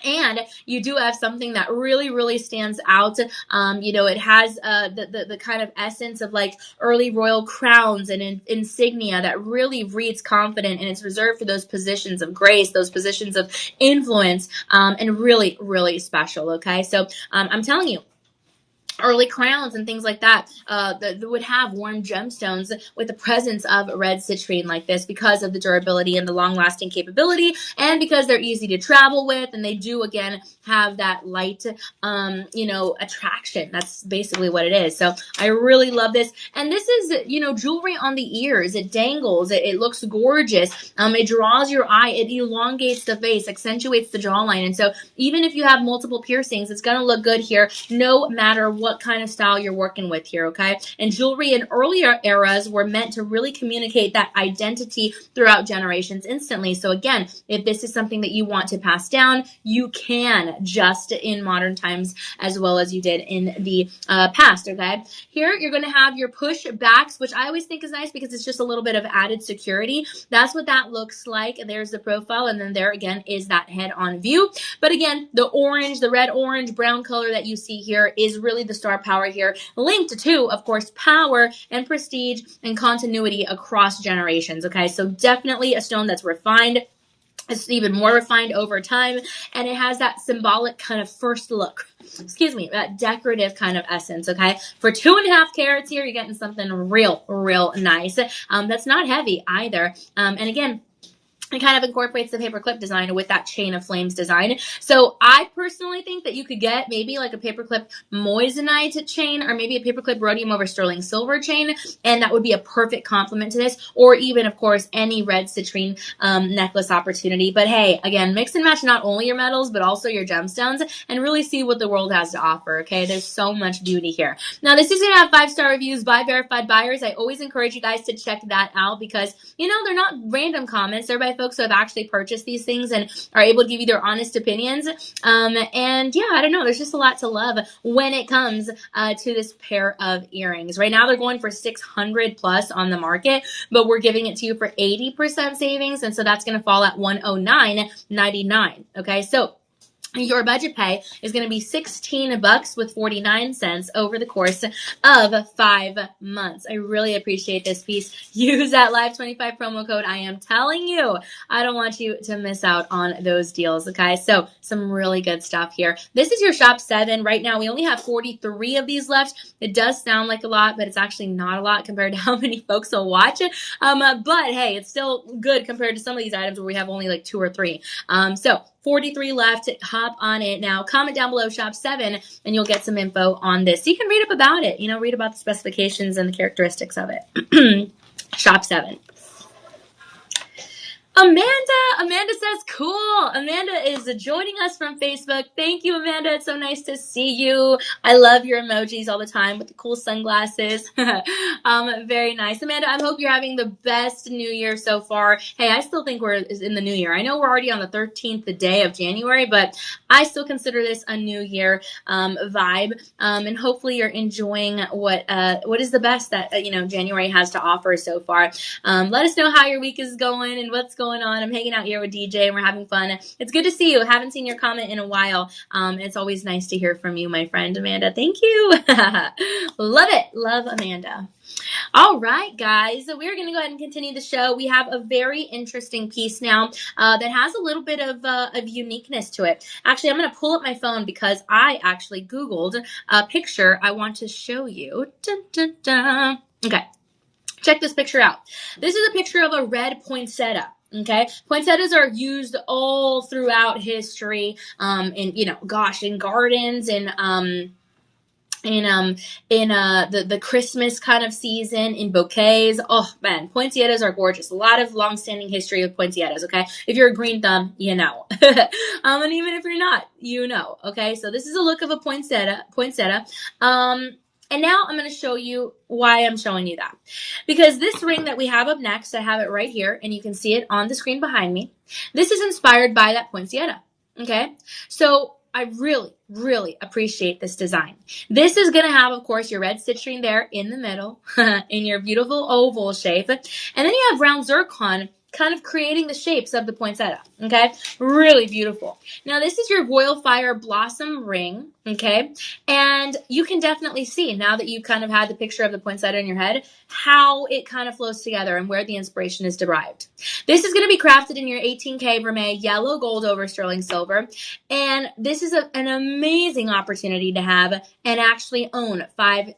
And you do have something that really, really stands out. It has the kind of essence of like early royal crowns and insignia that really reads confident, and it's reserved for those positions of grace, those positions of influence, and really, really special. Okay, so I'm telling you, early crowns and things like that would have warm gemstones with the presence of red citrine like this because of the durability and the long-lasting capability, and because they're easy to travel with, and they do again have that light attraction. That's basically what it is. So I really love this, and this is jewelry on the ears. It dangles, it looks gorgeous, it draws your eye, it elongates the face, accentuates the jawline, and so even if you have multiple piercings, it's going to look good here no matter what kind of style you're working with here, okay? And jewelry in earlier eras were meant to really communicate that identity throughout generations instantly. So again, if this is something that you want to pass down, you can, just in modern times as well as you did in the past, okay? Here, you're going to have your push backs, which I always think is nice because it's just a little bit of added security. That's what that looks like. There's the profile, and then there again is that head-on view. But again, the red, orange, brown color that you see here is really the star power here, linked to, of course, power and prestige and continuity across generations, okay? So definitely a stone that's refined. It's even more refined over time, and it has that symbolic kind of first look, that decorative kind of essence, okay? For 2.5 carats here, you're getting something real, real nice. That's not heavy either. And again, it kind of incorporates the paperclip design with that chain of flames design. So I personally think that you could get maybe like a paperclip moissanite chain, or maybe a paperclip rhodium over sterling silver chain, and that would be a perfect complement to this, or even, of course, any red citrine necklace opportunity. But hey, again, mix and match not only your metals, but also your gemstones, and really see what the world has to offer, okay? There's so much beauty here. Now, this is going to have 5-star reviews by verified buyers. I always encourage you guys to check that out because, they're not random comments. They're by folks who have actually purchased these things and are able to give you their honest opinions. And yeah, I don't know. There's just a lot to love when it comes to this pair of earrings. Right now, they're going for $600 plus on the market, but we're giving it to you for 80% savings. And so that's going to fall at $109.99. Okay. So your budget pay is going to be $16 with 49 cents over the course of 5 months. I really appreciate this piece. Use that Live25 promo code. I am telling you, I don't want you to miss out on those deals. Okay, so some really good stuff here. This is your Shop 7. Right now, we only have 43 of these left. It does sound like a lot, but it's actually not a lot compared to how many folks will watch it. But hey, it's still good compared to some of these items where we have only like 2 or 3. So 43 left. Hop on it now. Comment down below Shop 7 and you'll get some info on this. You can read up about it. Read about the specifications and the characteristics of it. Shop 7. Amanda says, cool. Amanda is joining us from Facebook. Thank you, Amanda. It's so nice to see you. I love your emojis all the time with the cool sunglasses. Very nice. Amanda, I hope you're having the best New Year so far. Hey, I still think we're in the New Year. I know we're already on the 13th day of January, but I still consider this a New Year vibe. And hopefully you're enjoying what is the best that January has to offer so far. Let us know how your week is going and what's going going on? I'm hanging out here with DJ and we're having fun. It's good to see you. Haven't seen your comment in a while. It's always nice to hear from you, my friend Amanda. Thank you. Love it. Love Amanda. All right, guys. So we're going to go ahead and continue the show. We have a very interesting piece now that has a little bit of uniqueness to it. Actually, I'm going to pull up my phone because I actually Googled a picture I want to show you. Dun, dun, dun. Okay. Check this picture out. This is a picture of a red poinsettia. Okay, poinsettias are used all throughout history. In gardens and the Christmas kind of season, in bouquets. Oh man, poinsettias are gorgeous. A lot of long-standing history with poinsettias. Okay, if you're a green thumb, you know, and even if you're not, you know. Okay, so this is a look of a poinsettia. And now I'm going to show you why I'm showing you that. Because this ring that we have up next, I have it right here, and you can see it on the screen behind me. This is inspired by that poinsettia. Okay, so I really, really appreciate this design. This is going to have, of course, your red citrine there in the middle, in your beautiful oval shape. And then you have brown zircon kind of creating the shapes of the poinsettia. Okay, really beautiful. Now, this is your royal fire blossom ring. Okay, and you can definitely see, now that you've kind of had the picture of the poinsettia in your head, how it kind of flows together and where the inspiration is derived. This is going to be crafted in your 18K vermeil yellow gold over sterling silver. And this is an amazing opportunity to have and actually own 5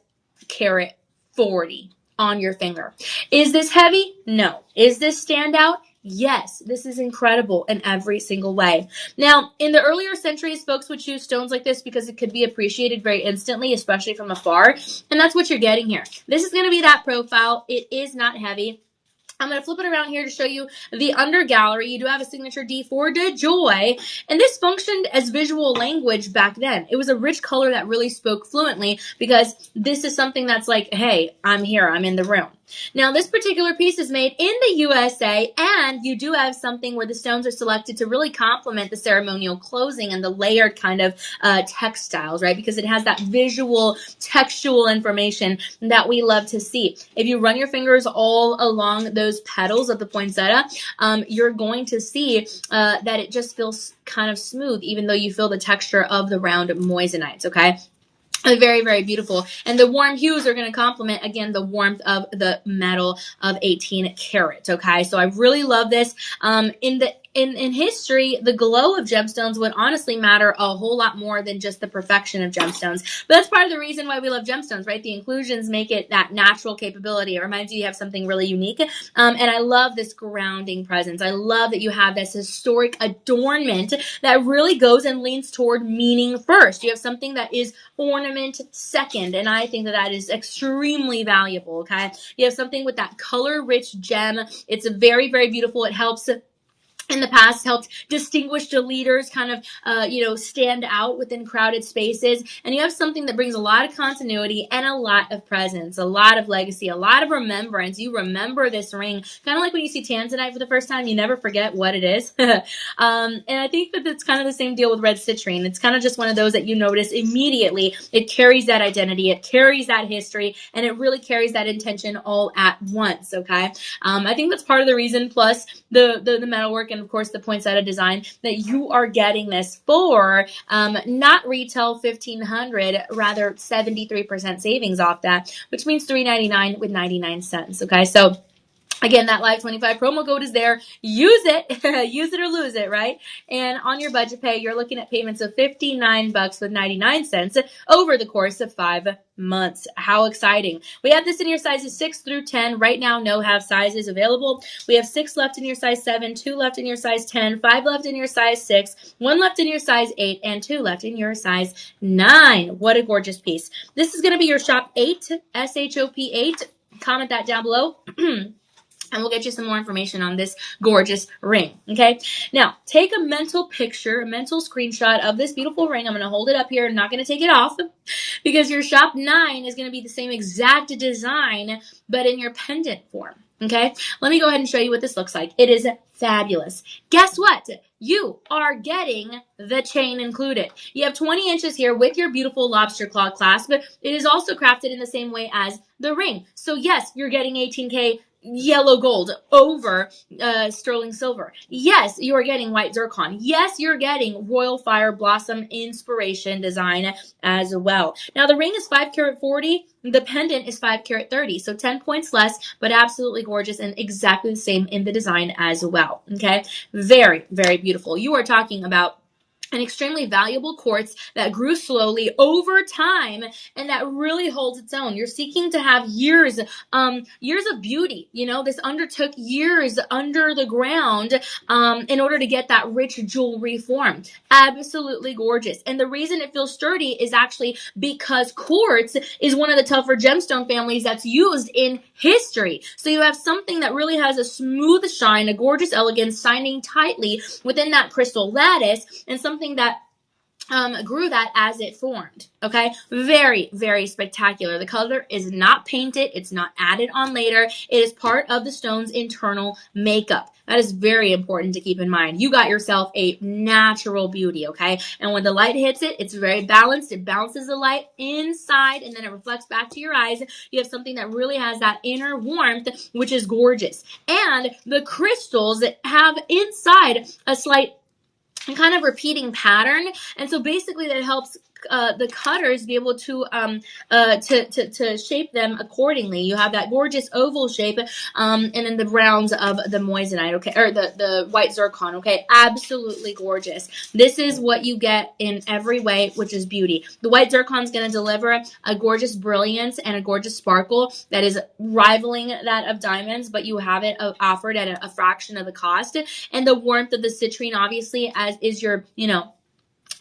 carat 40 on your finger. Is this heavy? No. Is this standout? Yes, this is incredible in every single way. Now, in the earlier centuries, folks would choose stones like this because it could be appreciated very instantly, especially from afar. And that's what you're getting here. This is going to be that profile. It is not heavy. I'm going to flip it around here to show you the under gallery. You do have a signature D for DeJoy, and this functioned as visual language back then. It was a rich color that really spoke fluently because this is something that's like, hey, I'm here, I'm in the room. Now, this particular piece is made in the USA, and you do have something where the stones are selected to really complement the ceremonial closing and the layered kind of textiles, right? Because it has that visual, textual information that we love to see. If you run your fingers all along those petals of the poinsettia, you're going to see that it just feels kind of smooth, even though you feel the texture of the round moissanite, okay? Very, very beautiful. And the warm hues are going to complement, again, the warmth of the metal of 18 karat. Okay. So I really love this. In history, the glow of gemstones would honestly matter a whole lot more than just the perfection of gemstones. But that's part of the reason why we love gemstones, right? The inclusions make it that natural capability. It reminds you have something really unique. And I love this grounding presence. I love that you have this historic adornment that really goes and leans toward meaning first. You have something that is ornament second, and I think that that is extremely valuable. Okay, you have something with that color rich gem. It's very, very beautiful. It helps in the past helped distinguished leaders kind of, stand out within crowded spaces. And you have something that brings a lot of continuity and a lot of presence, a lot of legacy, a lot of remembrance. You remember this ring, kind of like when you see tanzanite for the first time, you never forget what it is. And I think that it's kind of the same deal with red citrine. It's kind of just one of those that you notice immediately. It carries that identity, it carries that history, and it really carries that intention all at once, okay? I think that's part of the reason, plus the metalwork and of course the poinsettia design, that you are getting this for not retail $1,500, rather 73% savings off that, which means $399 with 99 cents. Okay, so again, that Live 25 promo code is there. Use it. Use it or lose it, right? And on your budget pay, you're looking at payments of $59 with 99 cents over the course of 5 months. How exciting. We have this in your sizes 6 through 10. Right now, no have sizes available. We have 6 left in your size 7, 2 left in your size 10, 5 left in your size 6, 1 left in your size 8, and 2 left in your size 9. What a gorgeous piece. This is going to be your shop 8, SHOP 8. Comment that down below. And we'll get you some more information on this gorgeous ring, okay? Now, take a mental picture, a mental screenshot of this beautiful ring. I'm going to hold it up here. I'm not going to take it off because your shop 9 is going to be the same exact design, but in your pendant form, okay? Let me go ahead and show you what this looks like. It is fabulous. Guess what? You are getting the chain included. You have 20 inches here with your beautiful lobster claw clasp, but it is also crafted in the same way as the ring. So yes, you're getting 18K yellow gold over sterling silver. Yes, you are getting white zircon. Yes, you're getting royal fire blossom inspiration design as well. Now the ring is 5 carat 40. The pendant is 5 carat 30. So 10 points less, but absolutely gorgeous and exactly the same in the design as well. Okay. Very, very beautiful. You are talking about an extremely valuable quartz that grew slowly over time and that really holds its own. You're seeking to have years of beauty. You know, this undertook years under the ground in order to get that rich jewelry form. Absolutely gorgeous. And the reason it feels sturdy is actually because quartz is one of the tougher gemstone families that's used in history. So you have something that really has a smooth shine, a gorgeous elegance, shining tightly within that crystal lattice, and something that grew that as it formed. Okay, very, very spectacular. The color is not painted, it's not added on later. It is part of the stone's internal makeup. That is very important to keep in mind. You got yourself a natural beauty, okay? And when the light hits it, it's very balanced. It bounces the light inside and then it reflects back to your eyes. You have something that really has that inner warmth, which is gorgeous. And the crystals have inside a slight kind of repeating pattern, and so basically that helps the cutters be able to shape them accordingly. You have that gorgeous oval shape, and then the browns of the moissanite, okay, or the white zircon, okay, absolutely gorgeous. This is what you get in every way, which is beauty. The white zircon is going to deliver a gorgeous brilliance and a gorgeous sparkle that is rivaling that of diamonds, but you have it offered at a fraction of the cost. And the warmth of the citrine, obviously, as is your,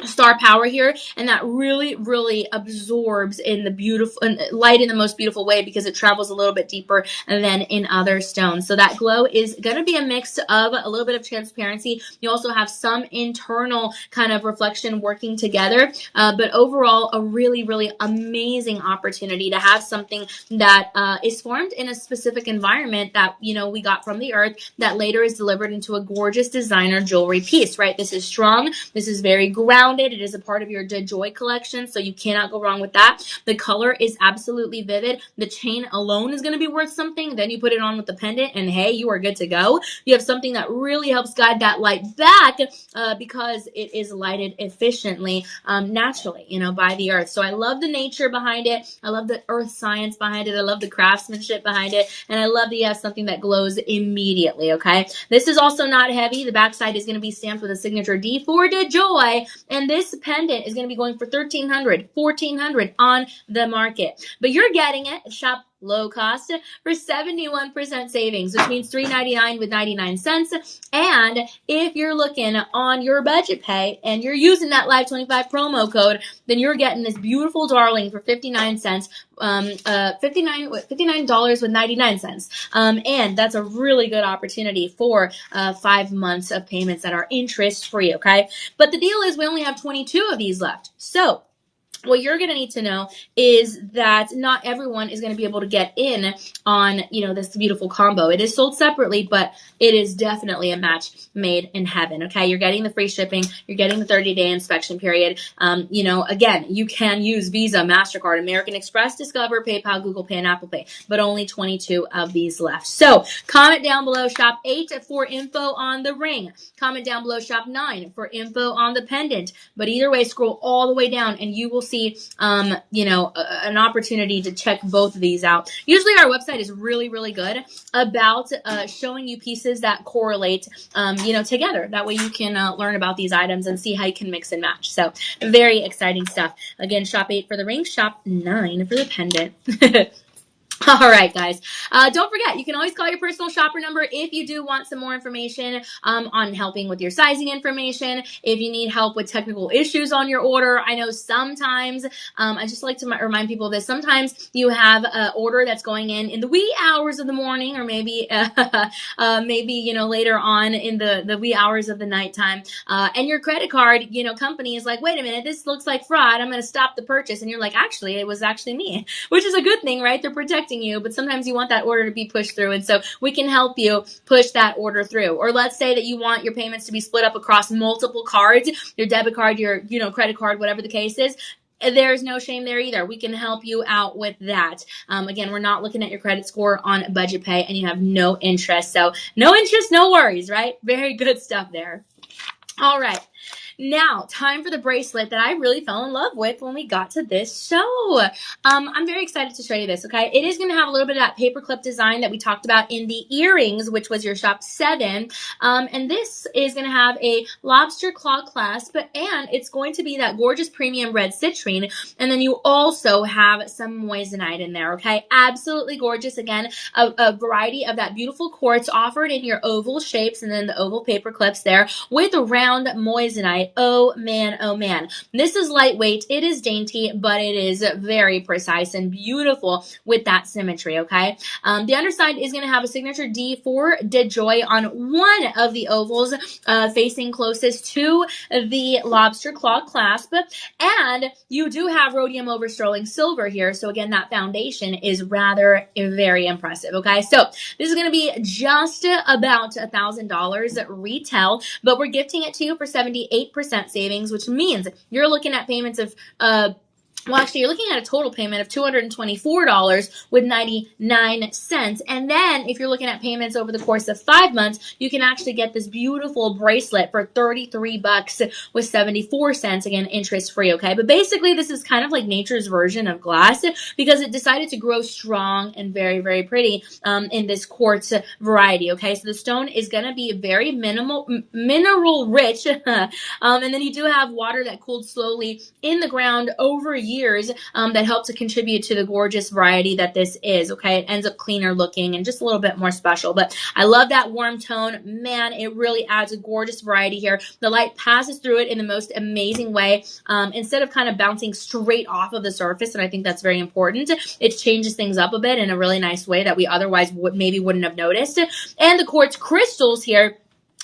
star power here, and that really absorbs in the beautiful light in the most beautiful way because it travels a little bit deeper than in other stones. So that glow is going to be a mix of a little bit of transparency. You also have some internal kind of reflection working together, but overall a really amazing opportunity to have something that is formed in a specific environment that we got from the earth that later is delivered into a gorgeous designer jewelry piece, right? This is strong, this is very grounded. It is a part of your Joy collection, so you cannot go wrong with that. The color is absolutely vivid. The chain alone is going to be worth something. Then you put it on with the pendant, and hey, you are good to go. You have something that really helps guide that light back because it is lighted efficiently, naturally, by the earth. So I love the nature behind it. I love the earth science behind it. I love the craftsmanship behind it, and I love that you have something that glows immediately, okay? This is also not heavy. The backside is going to be stamped with a signature D for Joy, and this pendant is going to be going for $1,300, $1,400 on the market. But you're getting it. Shop low cost for 71% savings, which means $3.99 with 99 cents. And if you're looking on your budget pay and you're using that Live25 promo code, then you're getting this beautiful darling for 59 cents. $59 with 99 cents. And that's a really good opportunity for 5 months of payments that are interest free. Okay. But the deal is we only have 22 of these left. So what you're going to need to know is that not everyone is going to be able to get in on, this beautiful combo. It is sold separately, but it is definitely a match made in heaven. Okay. You're getting the free shipping. You're getting the 30-day inspection period. Again, you can use Visa, MasterCard, American Express, Discover, PayPal, Google Pay, and Apple Pay, but only 22 of these left. So comment down below, shop 8 for info on the ring. Comment down below, shop 9 for info on the pendant. But either way, scroll all the way down and you will see, an opportunity to check both of these out. Usually our website is really good about showing you pieces that correlate, together. That way you can learn about these items and see how you can mix and match. So very exciting stuff. Again, shop 8 for the ring, shop 9 for the pendant. All right, guys. Don't forget, you can always call your personal shopper number if you do want some more information on helping with your sizing information. If you need help with technical issues on your order, I know sometimes, I just like to remind people of this. Sometimes you have an order that's going in the wee hours of the morning, or maybe, later on in the wee hours of the nighttime, and your credit card, company is like, wait a minute, this looks like fraud. I'm going to stop the purchase. And you're like, actually, it was actually me, which is a good thing, right? They're protecting you, but sometimes you want that order to be pushed through, and so we can help you push that order through. Or let's say that you want your payments to be split up across multiple cards, your debit card, your credit card, whatever the case is. there's no shame there either. We can help you out with that. Again, we're not looking at your credit score on budget pay, and you have no interest. So no interest, no worries, right? Very good stuff there. All right. Now, time for the bracelet that I really fell in love with when we got to this show. I'm very excited to show you this, okay? It is going to have a little bit of that paperclip design that we talked about in the earrings, which was your shop 7. And this is going to have a lobster claw clasp, and it's going to be that gorgeous premium red citrine. And then you also have some moissanite in there, okay? Absolutely gorgeous. Again, a variety of that beautiful quartz offered in your oval shapes, and then the oval paper clips there with a round moissanite. Oh man, oh man. This is lightweight, it is dainty, but it is very precise and beautiful with that symmetry, okay? The underside is going to have a signature D for DeJoy on one of the ovals facing closest to the lobster claw clasp. And you do have rhodium over sterling silver here. So again, that foundation is rather very impressive, okay? So this is going to be just about $1,000 retail, but we're gifting it to you for 78% savings, which means you're looking at payments of well, actually, you're looking at a total payment of $224 with 99 cents. And then if you're looking at payments over the course of 5 months, you can actually get this beautiful bracelet for 33 bucks with 74 cents. Again, interest free, okay? But basically, this is kind of like nature's version of glass because it decided to grow strong and very, very pretty in this quartz variety, okay? So the stone is going to be very mineral rich. And then you do have water that cooled slowly in the ground over years that help to contribute to the gorgeous variety that this is, okay? It ends up cleaner looking and just a little bit more special, but I love that warm tone. Man, it really adds a gorgeous variety here. The light passes through it in the most amazing way. Instead of kind of bouncing straight off of the surface, and I think that's very important, it changes things up a bit in a really nice way that we otherwise maybe wouldn't have noticed. And the quartz crystals here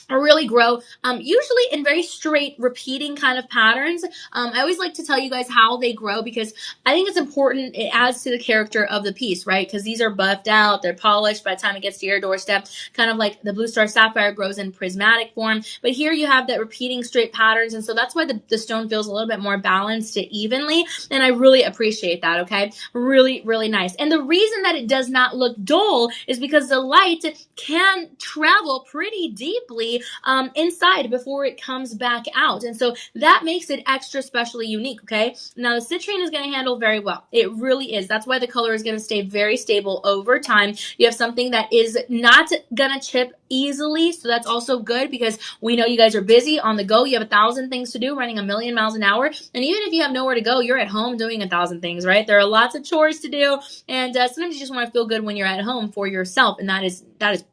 really grow usually in very straight repeating kind of patterns. I always like to tell you guys how they grow because I think it's important. It adds to the character of the piece, right? Because these are buffed out, they're polished by the time it gets to your doorstep, kind of like the blue star sapphire grows in prismatic form. But here you have that repeating straight patterns, and so that's why the stone feels a little bit more balanced evenly, and I really appreciate that, okay? Really, really nice. And the reason that it does not look dull is because the light can travel pretty deeply inside before it comes back out. And so that makes it extra specially unique, okay? Now, the citrine is going to handle very well. It really is. That's why the color is going to stay very stable over time. You have something that is not going to chip easily, so that's also good because we know you guys are busy on the go. You have 1,000 things to do, running 1,000,000 miles an hour, and even if you have nowhere to go, you're at home doing 1,000 things, right? There are lots of chores to do, and sometimes you just want to feel good when you're at home for yourself, and that is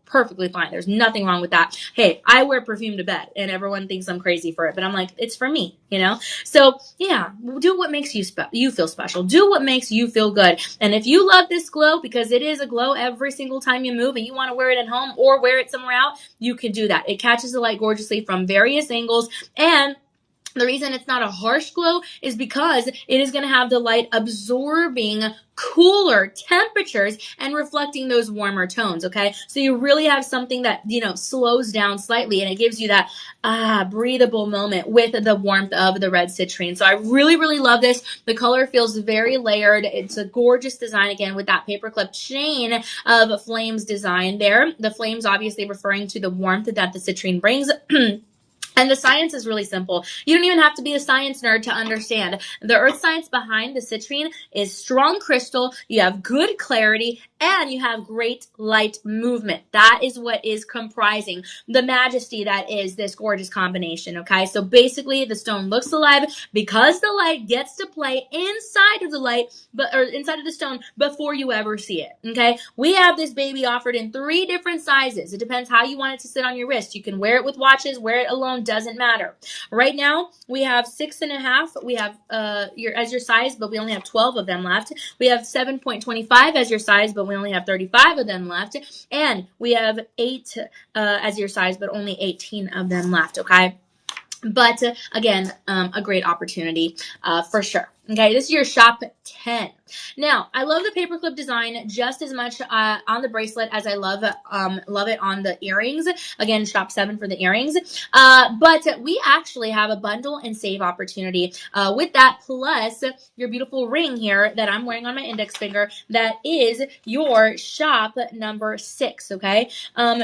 perfectly fine. There's nothing wrong with that. Hey, I wear perfume to bed, and everyone thinks I'm crazy for it, but I'm like, it's for me, you know? So yeah, do what makes you feel special. Do what makes you feel good. And if you love this glow, because it is a glow every single time you move, and you want to wear it at home or wear it somewhere out, you can do that. It catches the light gorgeously from various angles, and the reason it's not a harsh glow is because it is going to have the light absorbing cooler temperatures and reflecting those warmer tones, okay? So you really have something that, slows down slightly, and it gives you that breathable moment with the warmth of the red citrine. So I really, really love this. The color feels very layered. It's a gorgeous design, again, with that paperclip chain of flames design there. The flames obviously referring to the warmth that the citrine brings. And the science is really simple. You don't even have to be a science nerd to understand. The earth science behind the citrine is strong crystal, you have good clarity, and you have great light movement. That is what is comprising the majesty that is this gorgeous combination, okay? So basically, the stone looks alive because the light gets to play inside of the inside of the stone before you ever see it, okay? We have this baby offered in 3 different sizes. It depends how you want it to sit on your wrist. You can wear it with watches, wear it alone, doesn't matter. Right now, we have 6.5. We have as your size, but we only have 12 of them left. We have 7.25 as your size, but we only have 35 of them left. And we have 8 as your size, but only 18 of them left, okay? But again, a great opportunity for sure. Okay, this is your shop 10. Now, I love the paperclip design just as much on the bracelet as I love it on the earrings. Again, shop 7 for the earrings. But we actually have a bundle and save opportunity with that, plus your beautiful ring here that I'm wearing on my index finger. That is your shop number 6. Okay,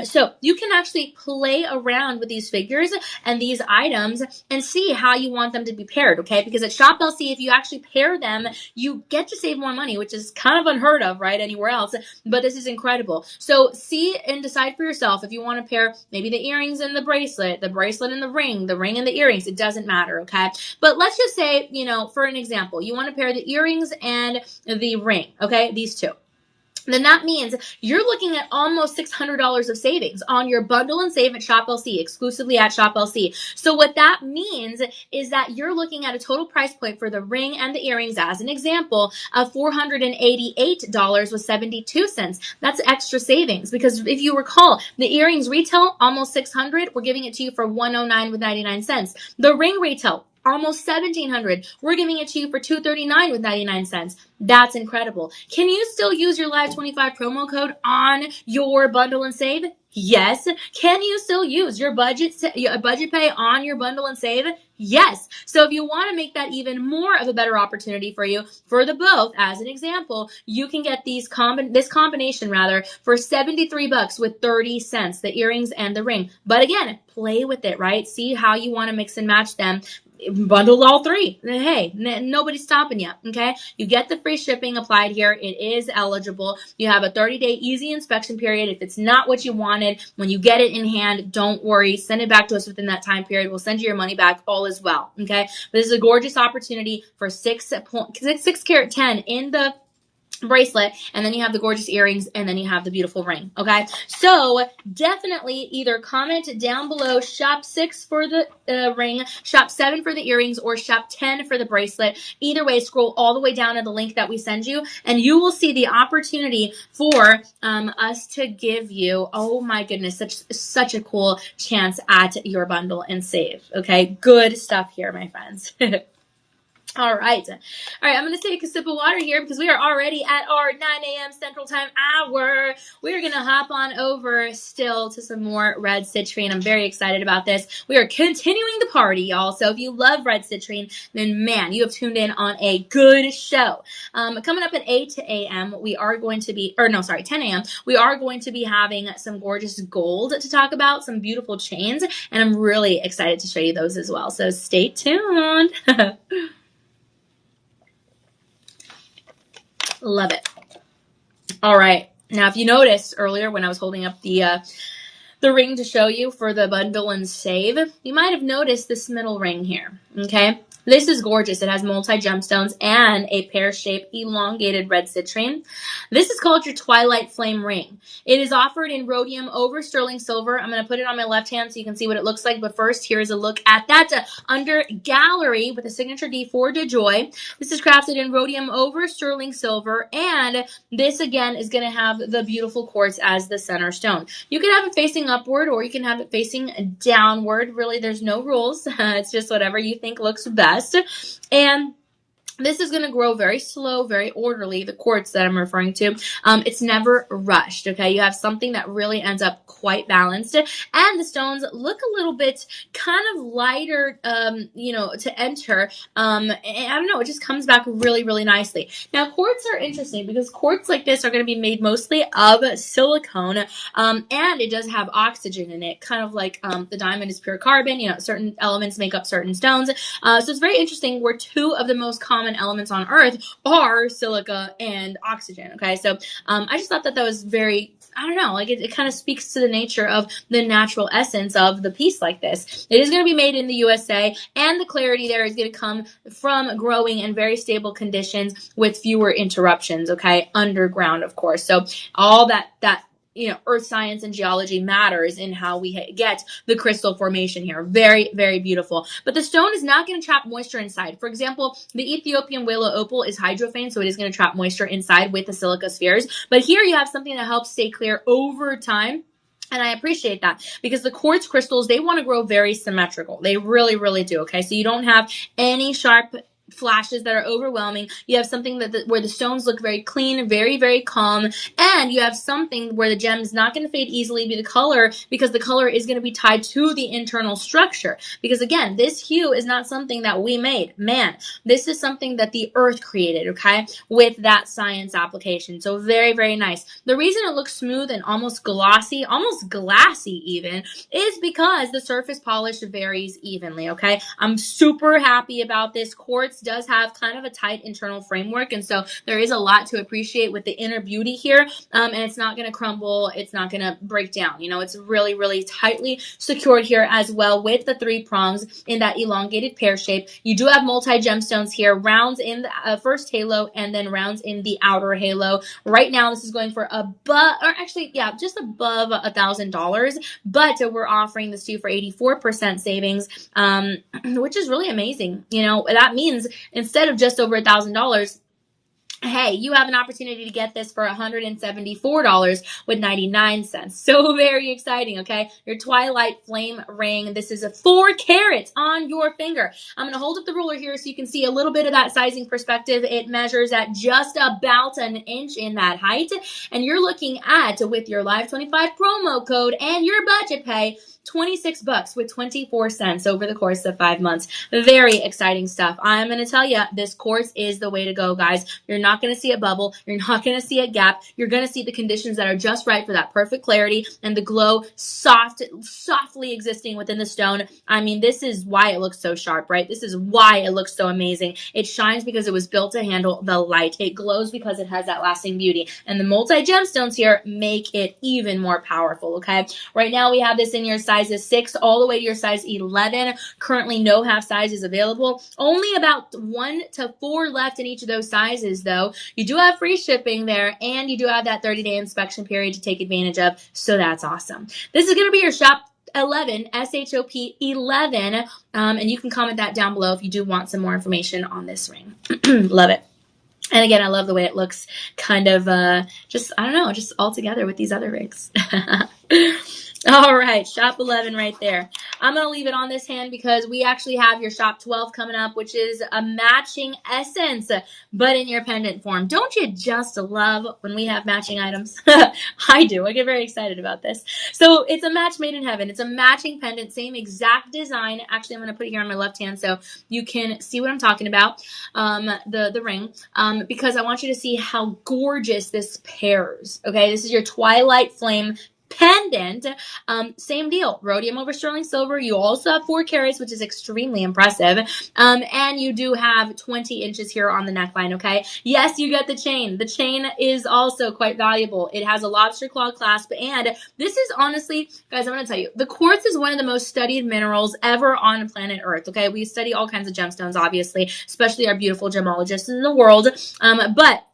so you can actually play around with these figures and these items and see how you want them to be paired. Okay, because at Shop LC, if you actually pair them, you get to save more money, which is kind of unheard of, right, anywhere else. But this is incredible. So see and decide for yourself if you want to pair maybe the earrings and the bracelet and the ring and the earrings. It doesn't matter, okay? But let's just say, for an example, you want to pair the earrings and the ring, okay? These two. Then that means you're looking at almost $600 of savings on your bundle and save at Shop LC, exclusively at Shop LC. So what that means is that you're looking at a total price point for the ring and the earrings, as an example, of $488.72. That's extra savings, because if you recall, the earrings retail almost $600. We're giving it to you for $109.99. The ring retail almost $1,700. We're giving it to you for $239.99. That's incredible. Can you still use your Live 25 promo code on your bundle and save? Yes. Can you still use your budget pay on your bundle and save? Yes. So if you want to make that even more of a better opportunity for you, for the both, as an example, you can get this combination for $73 with 30 cents, the earrings and the ring. But again, play with it, right? See how you want to mix and match them. Bundle all three. Hey, nobody's stopping you. Okay, you get the free shipping applied here. It is eligible. You have a 30-day easy inspection period. If it's not what you wanted, when you get it in hand, don't worry. Send it back to us within that time period. We'll send you your money back, all as well. Okay, but this is a gorgeous opportunity for 6 carat 10 in the bracelet, and then you have the gorgeous earrings, and then you have the beautiful ring. Okay, so definitely either comment down below shop 6 for the ring, shop 7 for the earrings, or shop 10 for the bracelet. Either way, scroll all the way down to the link that we send you, and you will see the opportunity for us to give you, oh my goodness, such a cool chance at your bundle and save. Okay, good stuff here, my friends. All right. I'm going to take a sip of water here because we are already at our 9 a.m. Central Time hour. We're going to hop on over still to some more red citrine. I'm very excited about this. We are continuing the party, y'all. So if you love red citrine, then man, you have tuned in on a good show. Coming up at 8 a.m., we are going to be, 10 a.m., we are going to be having some gorgeous gold to talk about, some beautiful chains, and I'm really excited to show you those as well. So stay tuned. Love it. All right. Now, if you noticed earlier when I was holding up the ring to show you for the bundle and save, you might have noticed this middle ring here. Okay. This is gorgeous. It has multi-gemstones and a pear-shaped elongated red citrine. This is called your Twilight Flame ring. It is offered in rhodium over sterling silver. I'm going to put it on my left hand so you can see what it looks like. But first, here's a look at that under gallery with a signature D4 de Joy. This is crafted in rhodium over sterling silver. And this, again, is going to have the beautiful quartz as the center stone. You can have it facing upward or you can have it facing downward. Really, there's no rules. It's just whatever you think looks best. And this is going to grow very slow, very orderly, the quartz that I'm referring to. It's never rushed, okay? You have something that really ends up quite balanced. And the stones look a little bit kind of lighter, to enter. And I don't know, it just comes back really, really nicely. Now, quartz are interesting because quartz like this are going to be made mostly of silicone. And it does have oxygen in it, kind of like the diamond is pure carbon. Certain elements make up certain stones. So it's very interesting where two of the most common elements on Earth are silica and oxygen. Okay, so I just thought that was very, I don't know, like it kind of speaks to the nature of the natural essence of the piece like this. It is going to be made in the USA, and the clarity there is going to come from growing in very stable conditions with fewer interruptions. Okay, underground, of course. So all that earth science and geology matters in how we get the crystal formation here. Very, very beautiful. But the stone is not going to trap moisture inside. For example, the Ethiopian Wela opal is hydrophane, so it is going to trap moisture inside with the silica spheres. But here you have something that helps stay clear over time. And I appreciate that because the quartz crystals, they want to grow very symmetrical. They really, really do. Okay, so you don't have any sharp flashes that are overwhelming. You have something where the stones look very clean, very, very calm, and you have something where the gem is not going to fade easily because the color is going to be tied to the internal structure. Because again, this hue is not something that we made. Man, this is something that the earth created, okay, with that science application. So very, very nice. The reason it looks smooth and almost glossy, almost glassy even, is because the surface polish varies evenly, okay? I'm super happy about this. Quartz does have kind of a tight internal framework, and so there is a lot to appreciate with the inner beauty here, and it's not going to crumble. It's not going to break down. You know, it's really, really tightly secured here as well with the 3 prongs in that elongated pear shape. You do have multi-gemstones here, rounds in the first halo and then rounds in the outer halo. Right now, this is going for just above $1,000, but we're offering this to you for 84% savings, which is really amazing. You know, that means instead of just over $1,000, hey, you have an opportunity to get this for $174.99. So very exciting, okay? Your Twilight Flame ring. This is a 4 carats on your finger. I'm going to hold up the ruler here so you can see a little bit of that sizing perspective. It measures at just about an inch in that height. And you're looking at, with your Live 25 promo code and your budget pay, $26 with 24 cents over the course of 5 months. Very exciting stuff. I'm going to tell you, this quartz is the way to go, guys. You're not going to see a bubble. You're not going to see a gap. You're going to see the conditions that are just right for that perfect clarity and the glow softly existing within the stone. I mean, this is why it looks so sharp, right? This is why it looks so amazing. It shines because it was built to handle the light. It glows because it has that lasting beauty. And the multi-gemstones here make it even more powerful, okay? Right now, we have this in your sizes 6 all the way to your size 11. Currently, no half sizes available. Only about 1 to 4 left in each of those sizes, though. You do have free shipping there, and you do have that 30-day inspection period to take advantage of, so that's awesome. This is going to be your shop 11, SHOP 11, and you can comment that down below if you do want some more information on this ring. Love it. And again, I love the way it looks kind of just all together with these other rings. All right, shop 11 right there. I'm going to leave it on this hand because we actually have your shop 12 coming up, which is a matching essence, but in your pendant form. Don't you just love when we have matching items? I do. I get very excited about this. So it's a match made in heaven. It's a matching pendant, same exact design. Actually, I'm going to put it here on my left hand so you can see what I'm talking about, the ring, because I want you to see how gorgeous this pairs. Okay, this is your Twilight Flame pendant. Same deal, rhodium over sterling silver. You also have 4 carats, which is extremely impressive, and you do have 20 inches here on the neckline. Okay, yes, you get the chain. The chain is also quite valuable. It has a lobster claw clasp, and this is honestly, guys, I'm going to tell you, the quartz is one of the most studied minerals ever on planet Earth. Okay, we study all kinds of gemstones, obviously, especially our beautiful gemologists in the world, but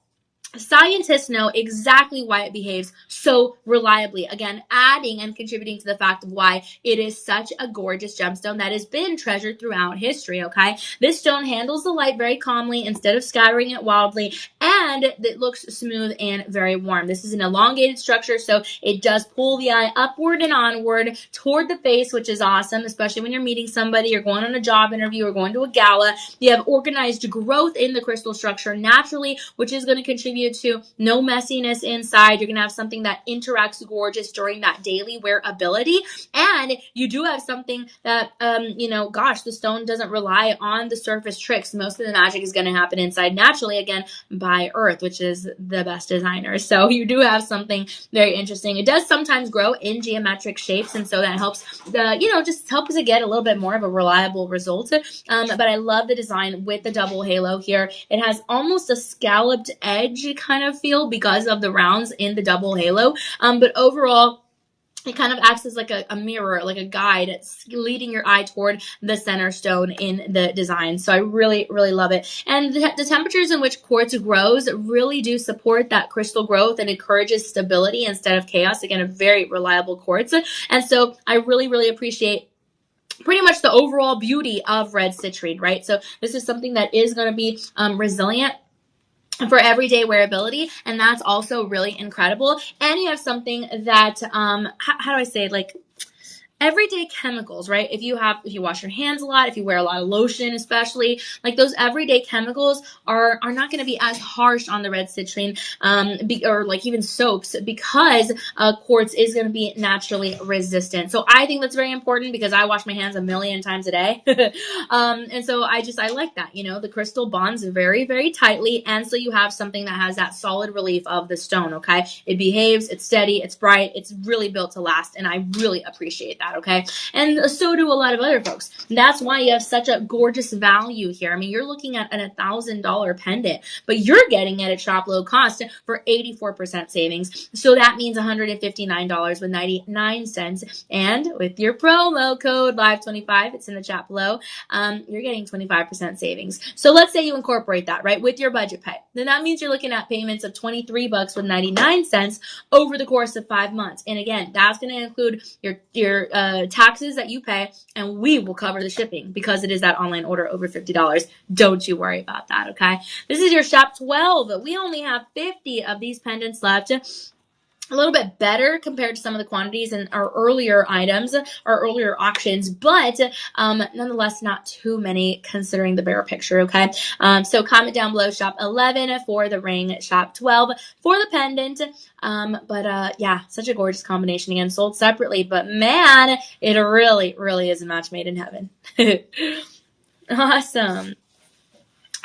scientists know exactly why it behaves so reliably. Again, adding and contributing to the fact of why it is such a gorgeous gemstone that has been treasured throughout history, okay? This stone handles the light very calmly instead of scattering it wildly, and it looks smooth and very warm. This is an elongated structure, so it does pull the eye upward and onward toward the face, which is awesome, especially when you're meeting somebody or going on a job interview or going to a gala. You have organized growth in the crystal structure naturally, which is going to contribute to no messiness inside. You're going to have something that interacts gorgeous during that daily wearability. And you do have something that, the stone doesn't rely on the surface tricks. Most of the magic is going to happen inside naturally, again, by earth, which is the best designer. So you do have something very interesting. It does sometimes grow in geometric shapes, and so that helps just helps it get a little bit more of a reliable result. But I love the design with the double halo here. It has almost a scalloped edge kind of feel because of the rounds in the double halo. But overall, it kind of acts as like a mirror, like a guide. It's leading your eye toward the center stone in the design. So I really, really love it. And the temperatures in which quartz grows really do support that crystal growth and encourages stability instead of chaos. Again, a very reliable quartz. And so I really, really appreciate pretty much the overall beauty of red citrine, right? So this is something that is going to be resilient for everyday wearability, and that's also really incredible. And you have something that how do I say it, like everyday chemicals, right? If you wash your hands a lot, if you wear a lot of lotion, especially, like those everyday chemicals are not going to be as harsh on the red citrine, or like even soaps, because quartz is going to be naturally resistant. So I think that's very important because I wash my hands a million times a day. And so I like that, the crystal bonds very, very tightly. And so you have something that has that solid relief of the stone. Okay. It behaves, it's steady, it's bright, it's really built to last. And I really appreciate that. Okay. And so do a lot of other folks. That's why you have such a gorgeous value here. I mean, you're looking at an $1,000 pendant, but you're getting it at shop low cost for 84% savings. So that means $159.99. And with your promo code LIVE25, it's in the chat below, you're getting 25% savings. So let's say you incorporate that, right, with your budget pay. Then that means you're looking at payments of $23.99 over the course of 5 months. And again, that's going to include your taxes that you pay, and we will cover the shipping because it is that online order over $50. Don't you worry about that, okay? This is your shop 12. We only have 50 of these pendants left. A little bit better compared to some of the quantities in our earlier items, our earlier auctions, but nonetheless not too many considering the bigger picture, okay? So comment down below shop 11 for the ring, shop 12 for the pendant. Yeah, such a gorgeous combination. Again, sold separately, but man, it really, really is a match made in heaven. Awesome.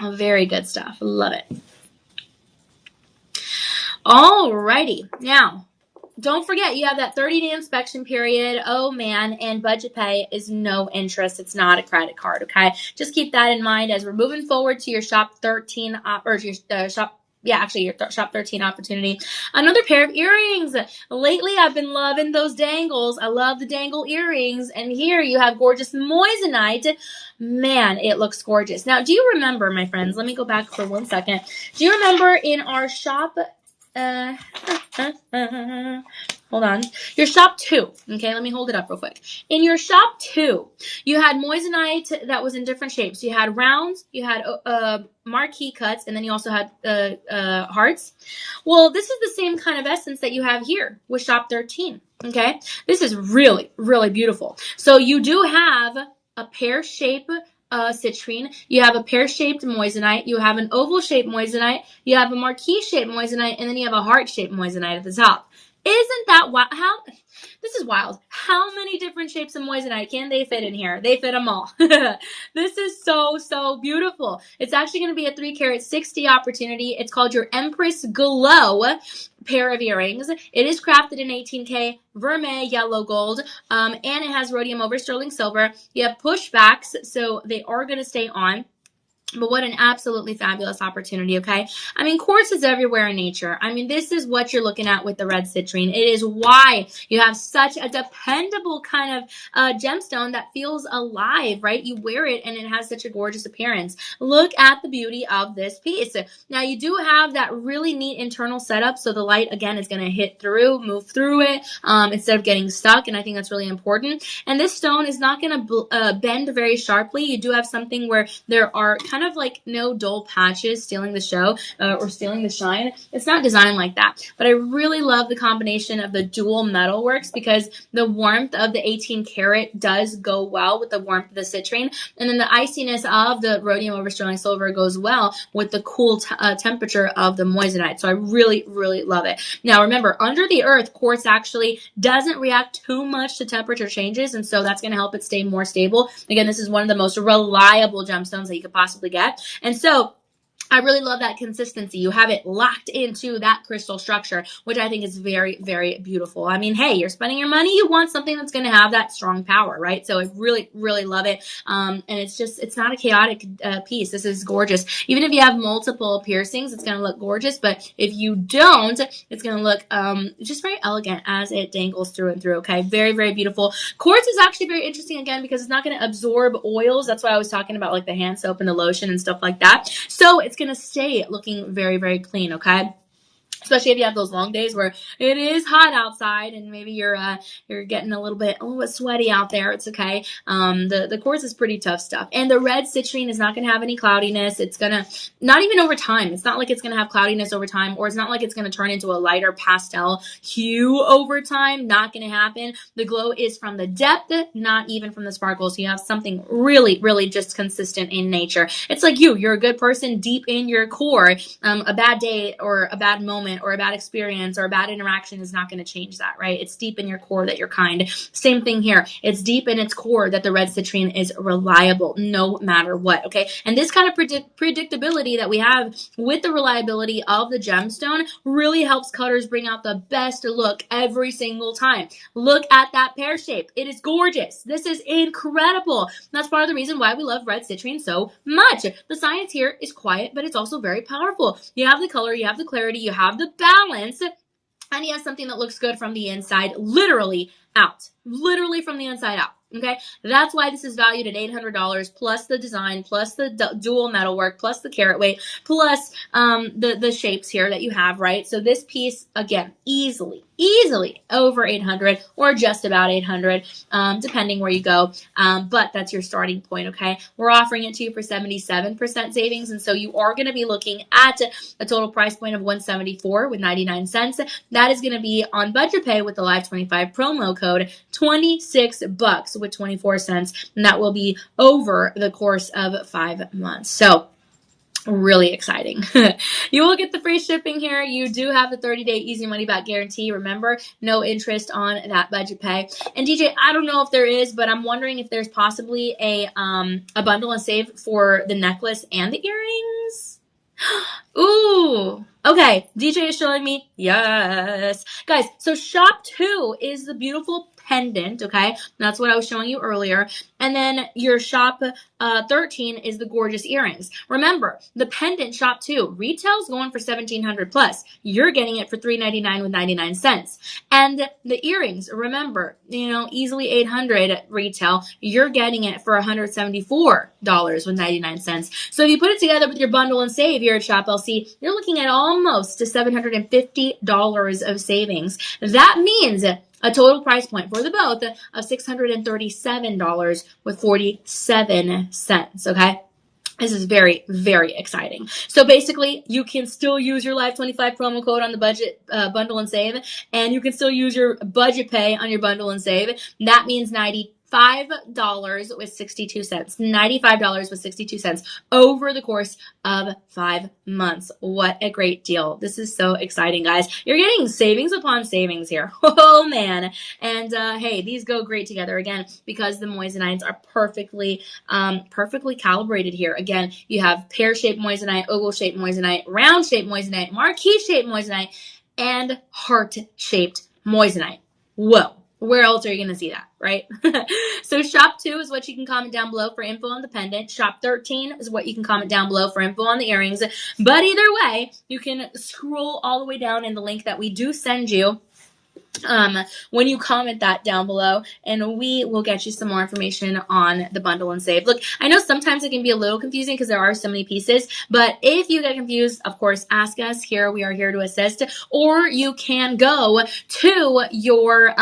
Oh, very good stuff. Love it. Alrighty. Now, don't forget, you have that 30-day inspection period. Oh, man. And budget pay is no interest. It's not a credit card, okay? Just keep that in mind as we're moving forward to your shop 13, or your shop shop 13 opportunity. Another pair of earrings. Lately, I've been loving those dangles. I love the dangle earrings. And here you have gorgeous moissanite. Man, it looks gorgeous. Now, do you remember, my friends? Let me go back for 1 second. Do you remember in our shop... hold on. Your shop 2. Okay, let me hold it up real quick. In your shop 2, you had moissanite that was in different shapes. You had rounds, you had marquee cuts, and then you also had hearts. Well, this is the same kind of essence that you have here with shop 13. Okay, this is really, really beautiful. So you do have a pear shape citrine, you have a pear-shaped moissanite, you have an oval-shaped moissanite, you have a marquee-shaped moissanite, and then you have a heart-shaped moissanite at the top. Isn't that wild? This is wild. How many different shapes of moissanite can they fit in here? They fit them all. This is so, so beautiful. It's actually going to be a 3-carat 60 opportunity. It's called your Empress Glow pair of earrings. It is crafted in 18K vermeil yellow gold, and it has rhodium over sterling silver. You have pushbacks, so they are going to stay on. But what an absolutely fabulous opportunity, okay? I mean, quartz is everywhere in nature. I mean, this is what you're looking at with the red citrine. It is why you have such a dependable kind of gemstone that feels alive, right? You wear it and it has such a gorgeous appearance. Look at the beauty of this piece. Now, you do have that really neat internal setup, so the light, again, is going to hit through, move through it, instead of getting stuck, and I think that's really important. And this stone is not going to bend very sharply. You do have something where there are kind of like no dull patches stealing the show or stealing the shine. It's not designed like that. But I really love the combination of the dual metal works because the warmth of the 18 karat does go well with the warmth of the citrine. And then the iciness of the rhodium over sterling silver goes well with the cool temperature of the moissanite. So I really, really love it. Now remember, under the earth, quartz actually doesn't react too much to temperature changes. And so that's going to help it stay more stable. Again, this is one of the most reliable gemstones that you could possibly get. And so I really love that consistency. You have it locked into that crystal structure, which I think is very, very beautiful. I mean, hey, you're spending your money. You want something that's going to have that strong power, right? So I really, really love it. And it's not a chaotic piece. This is gorgeous. Even if you have multiple piercings, it's going to look gorgeous. But if you don't, it's going to look just very elegant as it dangles through and through. Okay, very, very beautiful. Quartz is actually very interesting again because it's not going to absorb oils. That's why I was talking about like the hand soap and the lotion and stuff like that. So it's going to stay looking very, very clean, okay? especially if you have those long days where it is hot outside and maybe you're getting a little bit sweaty out there. It's okay. The quartz is pretty tough stuff, and the red citrine is not going to have any cloudiness. It's gonna, not even over time. It's not like it's going to have cloudiness over time, or it's not like it's going to turn into a lighter pastel hue over time. Not going to happen. The glow is from the depth, not even from the sparkle. So you have something really, really just consistent in nature. It's like you're a good person deep in your core. A bad day or a bad moment or a bad experience or a bad interaction is not going to change that, right? It's deep in your core that you're kind. Same thing here. It's deep in its core that the red citrine is reliable no matter what, okay? And this kind of predictability that we have with the reliability of the gemstone really helps cutters bring out the best look every single time. Look at that pear shape. It is gorgeous. This is incredible. That's part of the reason why we love red citrine so much. The science here is quiet, but it's also very powerful. You have the color, you have the clarity, you have the balance, and you have something that looks good from the inside, literally out. Literally from the inside out. Okay, that's why this is valued at $800 plus the design, plus the dual metalwork, plus the carat weight, plus the shapes here that you have, right? So this piece, again, easily over 800 or just about 800, depending where you go. But that's your starting point, okay? We're offering it to you for 77% savings, and so you are going to be looking at a total price point of $174 with 99 cents. That is going to be on budget pay with the Live 25 promo code, $26 with 24 cents, and that will be over the course of 5 months. So really exciting. You will get the free shipping here. You do have the 30-day easy money back guarantee. Remember, no interest on that budget pay. And DJ, I don't know if there is, but I'm wondering if there's possibly a bundle and save for the necklace and the earrings. Ooh. Okay, DJ is showing me. Yes. Guys, so shop 2 is the beautiful pendant, okay? That's what I was showing you earlier. And then your shop 13 is the gorgeous earrings. Remember, the pendant shop 2 retail's going for $1,700 plus. You're getting it for $399 with 99 cents. And the earrings, remember, easily $800 retail. You're getting it for $174 with 99 cents. So if you put it together with your bundle and save here at Shop LC, you're looking at almost to $750 of savings. That means a total price point for the both of $637 with 47 cents, okay? This is very, very exciting. So basically, you can still use your Live 25 promo code on the budget bundle and save, and you can still use your budget pay on your bundle and save. That means $95 with 62 cents. $95 with 62 cents over the course of 5 months. What a great deal. This is so exciting, guys. You're getting savings upon savings here. Oh, man. And hey, these go great together again because the moissanites are perfectly calibrated here. Again, you have pear-shaped moissanite, oval-shaped moissanite, round-shaped moissanite, marquee-shaped moissanite, and heart-shaped moissanite. Whoa. Where else are you going to see that, right? So shop 2 is what you can comment down below for info on the pendant. Shop 13 is what you can comment down below for info on the earrings. But either way, you can scroll all the way down in the link that we do send you when you comment that down below, and we will get you some more information on the bundle and save. Look, I know sometimes it can be a little confusing because there are so many pieces, but if you get confused, of course, ask us here. We are here to assist, or you can go to your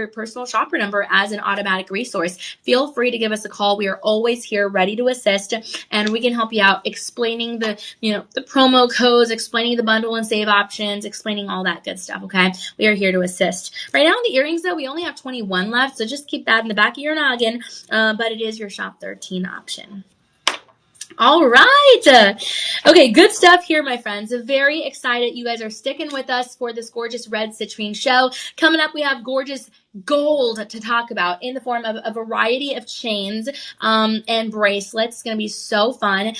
personal shopper number as an automatic resource. Feel free to give us a call. We are always here ready to assist, and we can help you out explaining the promo codes, explaining the bundle and save options, explaining all that good stuff, okay? We are here to assist. Right now in the earrings, though, we only have 21 left, so just keep that in the back of your noggin, but it is your shop 13 option. All right. Okay, good stuff here, my friends. Very excited you guys are sticking with us for this gorgeous red citrine show. Coming up, we have gorgeous gold to talk about in the form of a variety of chains and bracelets. It's going to be so fun.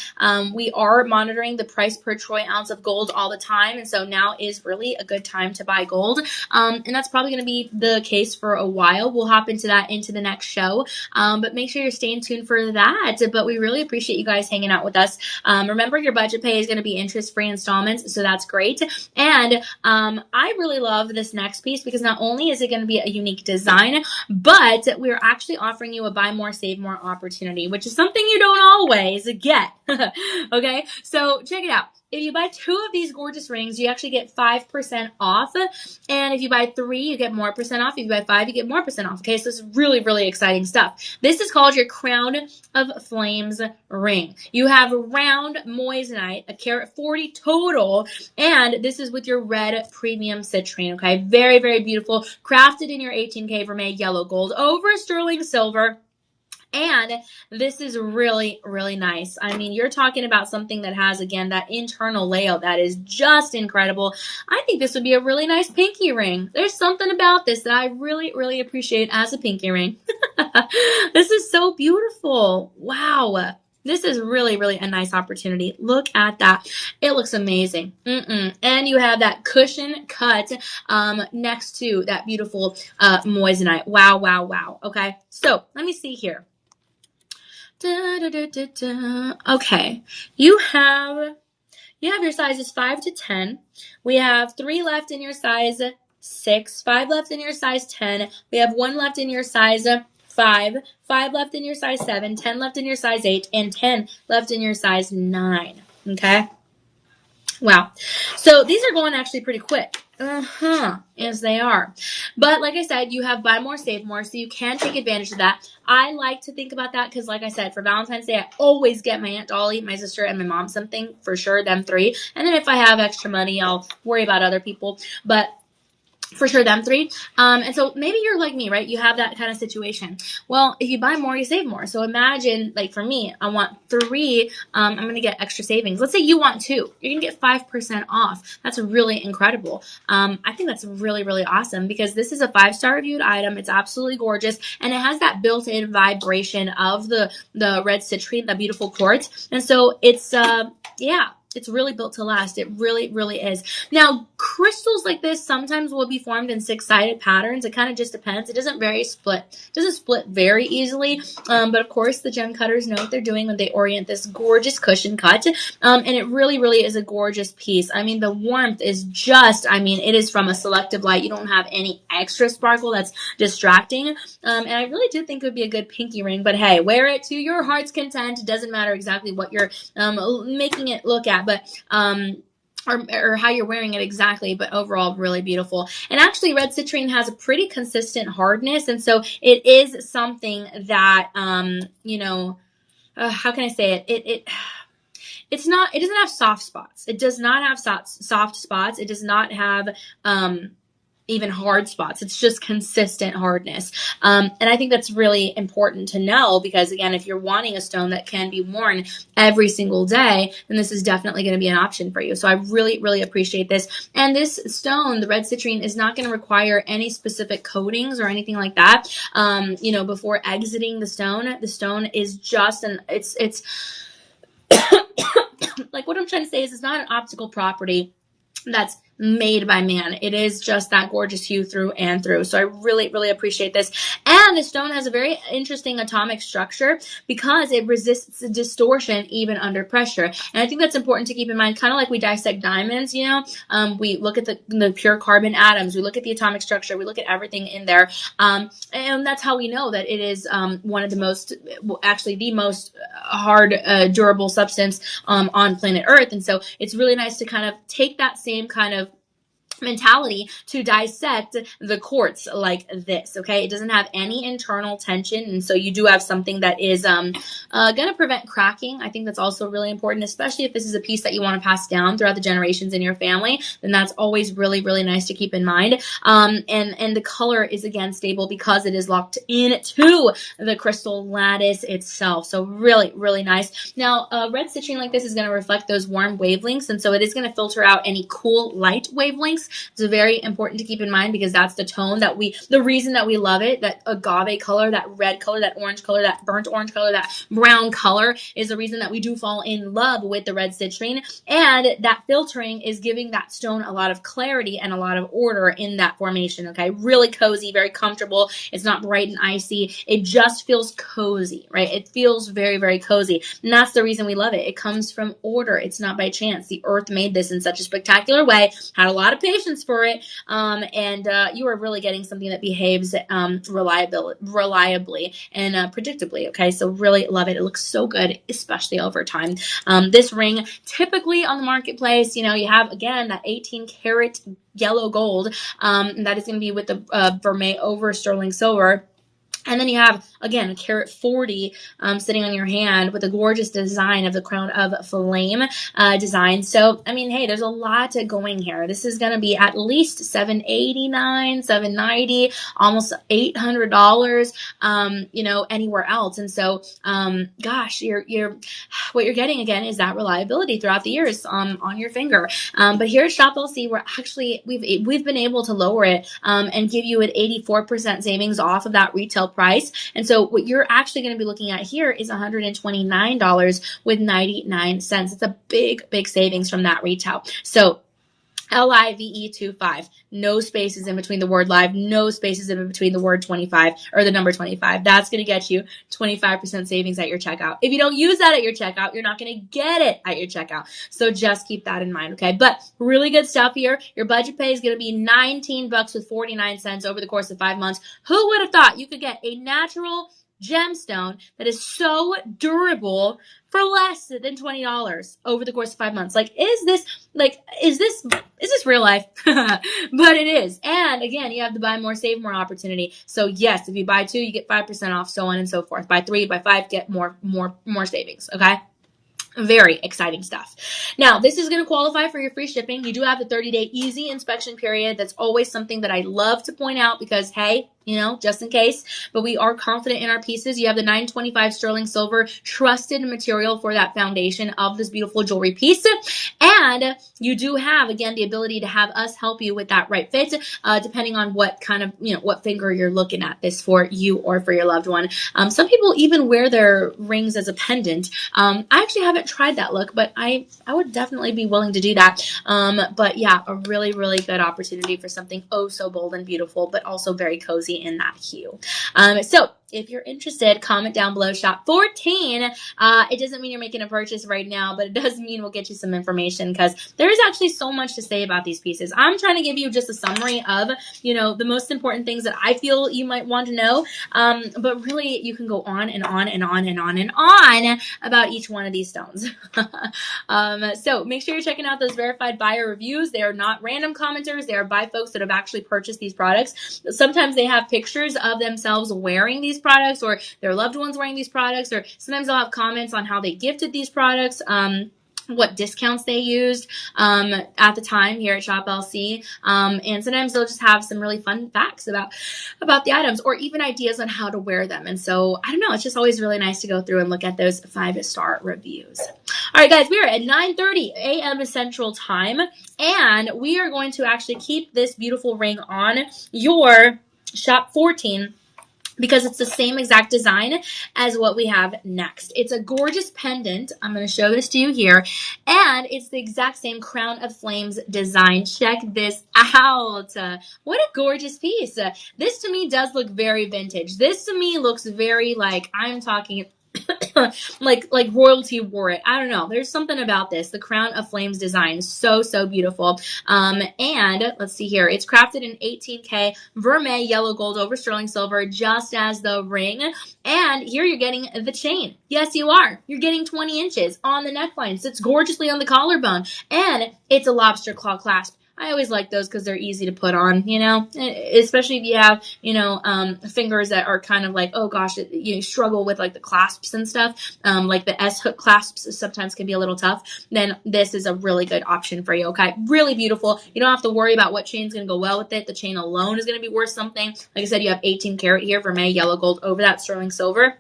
We are monitoring the price per troy ounce of gold all the time, and so now is really a good time to buy gold. And that's probably going to be the case for a while. We'll hop into that into the next show, but make sure you're staying tuned for that. But we really appreciate you guys hanging out with us. Remember, your budget pay is going to be interest-free installments, so that's great. And I really love this next piece because not only is it going to be a unique design, but we're actually offering you a buy more, save more opportunity, which is something you don't always get. Okay, so check it out. if you buy 2 of these gorgeous rings, you actually get 5% off. And if you buy 3, you get more percent off. If you buy 5, you get more percent off. Okay, so this is really, really exciting stuff. This is called your Crown of Flames ring. You have round moissanite, a carat 40 total, and this is with your red premium citrine. Okay, very, very beautiful. Crafted in your 18K vermeil yellow gold over sterling silver. And this is really, really nice. I mean, you're talking about something that has, again, that internal layout that is just incredible. I think this would be a really nice pinky ring. There's something about this that I really, really appreciate as a pinky ring. This is so beautiful. Wow. This is really, really a nice opportunity. Look at that. It looks amazing. And you have that cushion cut next to that beautiful moissanite. Wow, wow, wow. Okay, so let me see here. Okay, you have your sizes 5 to 10. We have 3 left in your size 6, 5 left in your size 10. We have 1 left in your size 5, 5 left in your size 7, 10 left in your size 8, and 10 left in your size 9. Okay. Wow. So these are going actually pretty quick. Yes, they are. But like I said, you have buy more, save more, so you can take advantage of that. I like to think about that because, like I said, for Valentine's Day, I always get my Aunt Dolly, my sister, and my mom something, for sure, them 3. And then if I have extra money, I'll worry about other people. But for sure, them 3. And so maybe you're like me, right? You have that kind of situation. Well, if you buy more, you save more. So imagine, like for me, I want 3. I'm going to get extra savings. Let's say you want 2. You're going to get 5% off. That's really incredible. I think that's really, really awesome because this is a 5-star reviewed item. It's absolutely gorgeous. And it has that built-in vibration of the red citrine, the beautiful quartz. And so it's, yeah. It's really built to last. It really, really is. Now, crystals like this sometimes will be formed in 6-sided patterns. It kind of just depends. It doesn't split very easily. But of course, the gem cutters know what they're doing when they orient this gorgeous cushion cut. And it really, really is a gorgeous piece. I mean, the warmth is just, it is from a selective light. You don't have any extra sparkle that's distracting. And I really do think it would be a good pinky ring. But hey, wear it to your heart's content. It doesn't matter exactly what you're making it look at. But or how you're wearing it exactly, but overall really beautiful. And actually red citrine has a pretty consistent hardness, and so it is something that how can I say it? It doesn't have soft spots. It does not have soft spots. It does not have even hard spots. It's just consistent hardness. And I think that's really important to know because, again, if you're wanting a stone that can be worn every single day, then this is definitely going to be an option for you. So I really, really appreciate this. And this stone, the red citrine, is not going to require any specific coatings or anything like that. Before exiting the stone is just it's like what I'm trying to say is it's not an optical property that's made by man. It is just that gorgeous hue through and through. So I really, really appreciate this. And the stone has a very interesting atomic structure because it resists distortion even under pressure. And I think that's important to keep in mind, kind of like we dissect diamonds, we look at the pure carbon atoms, we look at the atomic structure, we look at everything in there. And that's how we know that it is one of the most, actually the most hard, durable substance on planet Earth. And so it's really nice to kind of take that same kind of mentality to dissect the quartz like this. Okay, it doesn't have any internal tension, and so you do have something that is going to prevent cracking. I think that's also really important, especially if this is a piece that you want to pass down throughout the generations in your family. Then that's always really, really nice to keep in mind. And the color is again stable because it is locked into the crystal lattice itself. So really, really nice. Now, red citrine like this is going to reflect those warm wavelengths, and so it is going to filter out any cool light wavelengths. It's very important to keep in mind because that's the tone the reason that we love it, that agave color, that red color, that orange color, that burnt orange color, that brown color is the reason that we do fall in love with the red citrine. And that filtering is giving that stone a lot of clarity and a lot of order in that formation. Okay, really cozy, very comfortable. It's not bright and icy. It just feels cozy, right? It feels very, very cozy. And that's the reason we love it. It comes from order. It's not by chance. The earth made this in such a spectacular way, had a lot of patience specifications for it, and you are really getting something that behaves reliably and predictably. Okay, so really love it. It looks so good, especially over time. This ring, typically on the marketplace, you know, you have again that 18 karat yellow gold, that is going to be with the vermeil over sterling silver. And then you have, again, carat 40 sitting on your hand with a gorgeous design of the crown of flame design. So, I mean, hey, there's a lot going here. This is going to be at least $789, $790, almost $800, you know, anywhere else. And so, gosh, what you're getting, again, is that reliability throughout the years on your finger. But here at Shop LC, we've been able to lower it and give you an 84% savings off of that retail price. And so what you're actually going to be looking at here is $129.99. It's a big savings from that retail. So LIVE25, no spaces in between the word live, no spaces in between the word 25 or the number 25. That's going to get you 25% savings at your checkout. If you don't use that at your checkout, you're not going to get it at your checkout. So just keep that in mind, okay? But really good stuff here. Your budget pay is going to be $19 with 49 cents over the course of 5 months. Who would have thought you could get a natural gemstone that is so durable for less than $20 over the course of 5 months? Is this real life? But it is. And again, you have the buy more, save more opportunity. So yes, if you buy 2, you get 5% off, so on and so forth. Buy 3, buy 5, get more savings. Okay. Very exciting stuff. Now, this is going to qualify for your free shipping. You do have the 30-day easy inspection period. That's always something that I love to point out because, hey, you know, just in case, but we are confident in our pieces. You have the 925 sterling silver trusted material for that foundation of this beautiful jewelry piece. And you do have, again, the ability to have us help you with that right fit, depending on what kind of, you know, what finger you're looking at this for you or for your loved one. Some people even wear their rings as a pendant. I actually haven't tried that look, but I would definitely be willing to do that. But yeah, a really good opportunity for something oh so bold and beautiful, but also very cozy in that hue. So if you're interested, comment down below shop 14. It doesn't mean you're making a purchase right now, but it does mean we'll get you some information because there is actually so much to say about these pieces. I'm trying to give you just a summary of, you know, the most important things that I feel you might want to know. But really you can go on and on and on and on and on about each one of these stones. So make sure you're checking out those verified buyer reviews. They are not random commenters. They are by folks that have actually purchased these products. Sometimes they have pictures of themselves wearing these products or their loved ones wearing these products, or sometimes they'll have comments on how they gifted these products, what discounts they used at the time here at Shop LC. And sometimes they'll just have some really fun facts about the items or even ideas on how to wear them. And so, I don't know, it's just always really nice to go through and look at those 5-star reviews. All right, guys, we are at 9:30 a.m. Central Time, and we are going to actually keep this beautiful ring on your Shop 14 because it's the same exact design as what we have next. It's a gorgeous pendant. I'm going to show this to you here. And it's the exact same Crown of Flames design. Check this out. What a gorgeous piece. This to me does look very vintage. This to me looks very like, I'm talking like royalty wore it. I don't know. There's something about this. The Crown of Flames design. So beautiful. And let's see here. It's crafted in 18K vermeil yellow gold over sterling silver, just as the ring. And here you're getting the chain. Yes, you are. You're getting 20 inches on the neckline. Sits gorgeously on the collarbone. And it's a lobster claw clasp. I always like those because they're easy to put on, you know, especially if you have, you know, fingers that are kind of like, oh gosh, you struggle with like the clasps and stuff, like the S-hook clasps sometimes can be a little tough. Then this is a really good option for you, okay? Really beautiful. You don't have to worry about what chain's going to go well with it. The chain alone is going to be worth something. Like I said, you have 18 karat here, vermeil yellow gold over that sterling silver.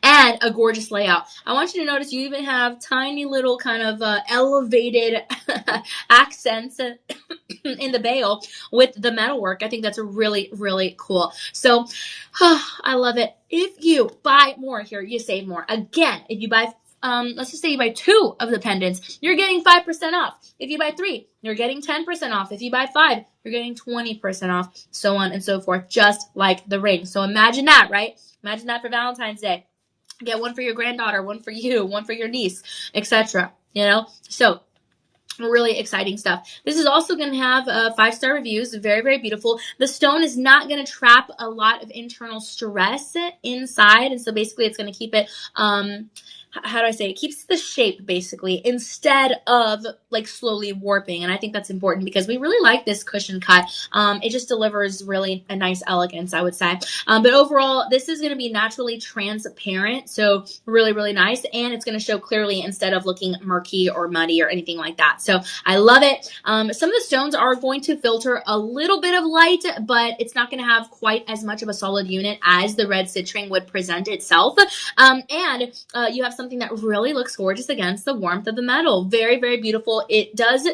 And a gorgeous layout. I want you to notice you even have tiny little kind of elevated accents in the bail with the metalwork. I think that's really cool. So I love it. If you buy more here, you save more. Again, if you buy let's just say you buy 2 of the pendants, you're getting 5% off. If you buy 3, you're getting 10% off. If you buy 5, you're getting 20% off, so on and so forth, just like the ring. So imagine that, right? Imagine that for Valentine's Day. Get one for your granddaughter, one for you, one for your niece, etc. You know? So Really exciting stuff. This is also going to have 5-star reviews. Very, very beautiful. The stone is not going to trap a lot of internal stress inside. And so basically it's going to keep it, how do I say it? Keeps the shape basically instead of like slowly warping. And I think that's important because we really like this cushion cut. It just delivers really a nice elegance, I would say. But overall, this is going to be naturally transparent. So really, really nice. And it's going to show clearly instead of looking murky or muddy or anything like that. So I love it. Some of the stones are going to filter a little bit of light, but it's not going to have quite as much of a solid unit as the red citrine would present itself. And you have something that really looks gorgeous against the warmth of the metal. Very, very beautiful. It does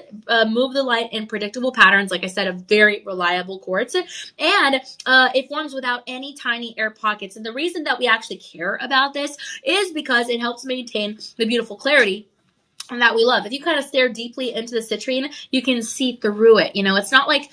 move the light in predictable patterns. Like I said, a very reliable quartz. And it forms without any tiny air pockets. And the reason that we actually care about this is because it helps maintain the beautiful clarity and that we love. If you kind of stare deeply into the citrine, you can see through it. You know, it's not like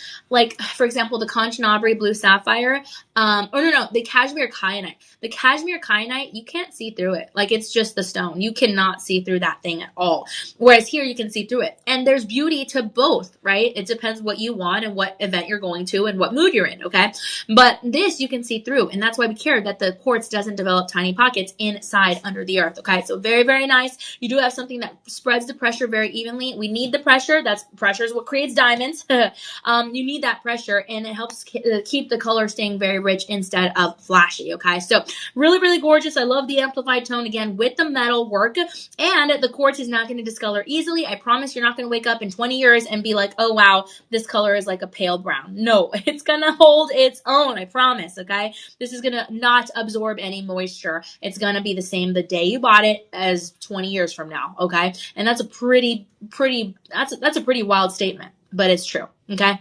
for example, the Kanchanaburi blue sapphire, the cashmere kyanite. The cashmere kyanite, you can't see through it. Like, it's just the stone. You cannot see through that thing at all. Whereas here, you can see through it. And there's beauty to both, right? It depends what you want and what event you're going to and what mood you're in, okay? But this, you can see through. And that's why we care that the quartz doesn't develop tiny pockets inside under the earth, okay? So very, very nice. You do have something that spreads the pressure very evenly. We need the pressure. Pressure is what creates diamonds. You need that pressure, and it helps keep the color staying very rich instead of flashy, okay? So really, really gorgeous. I love the amplified tone again with the metal work, and the quartz is not going to discolor easily. I promise you're not going to wake up in 20 years and be like, oh wow, this color is like a pale brown. No, it's going to hold its own. I promise, okay? This is going to not absorb any moisture. It's going to be the same the day you bought it as 20 years from now, okay? And that's a pretty wild statement, but it's true, okay?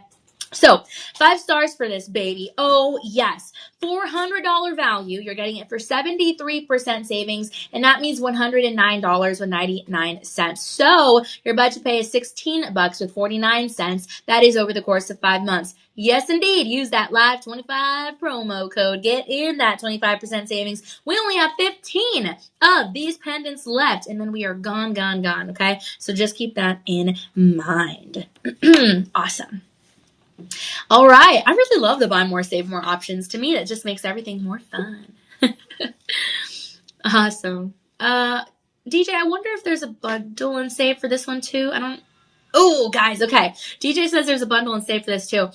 So 5 stars for this baby. Oh yes. $400 value. You're getting it for 73% savings, and that means $109.99. So your budget pay is $16 with 49 cents. That is over the course of 5 months. Yes, indeed. Use that Live25 promo code. Get in that 25% savings. We only have 15 of these pendants left, and then we are gone, okay? So just keep that in mind. Awesome. All right. I really love the buy more, save more options. To me, it just makes everything more fun. Awesome. DJ, I wonder if there's a bundle and save for this one too. Oh, guys, okay. DJ says there's a bundle and save for this too.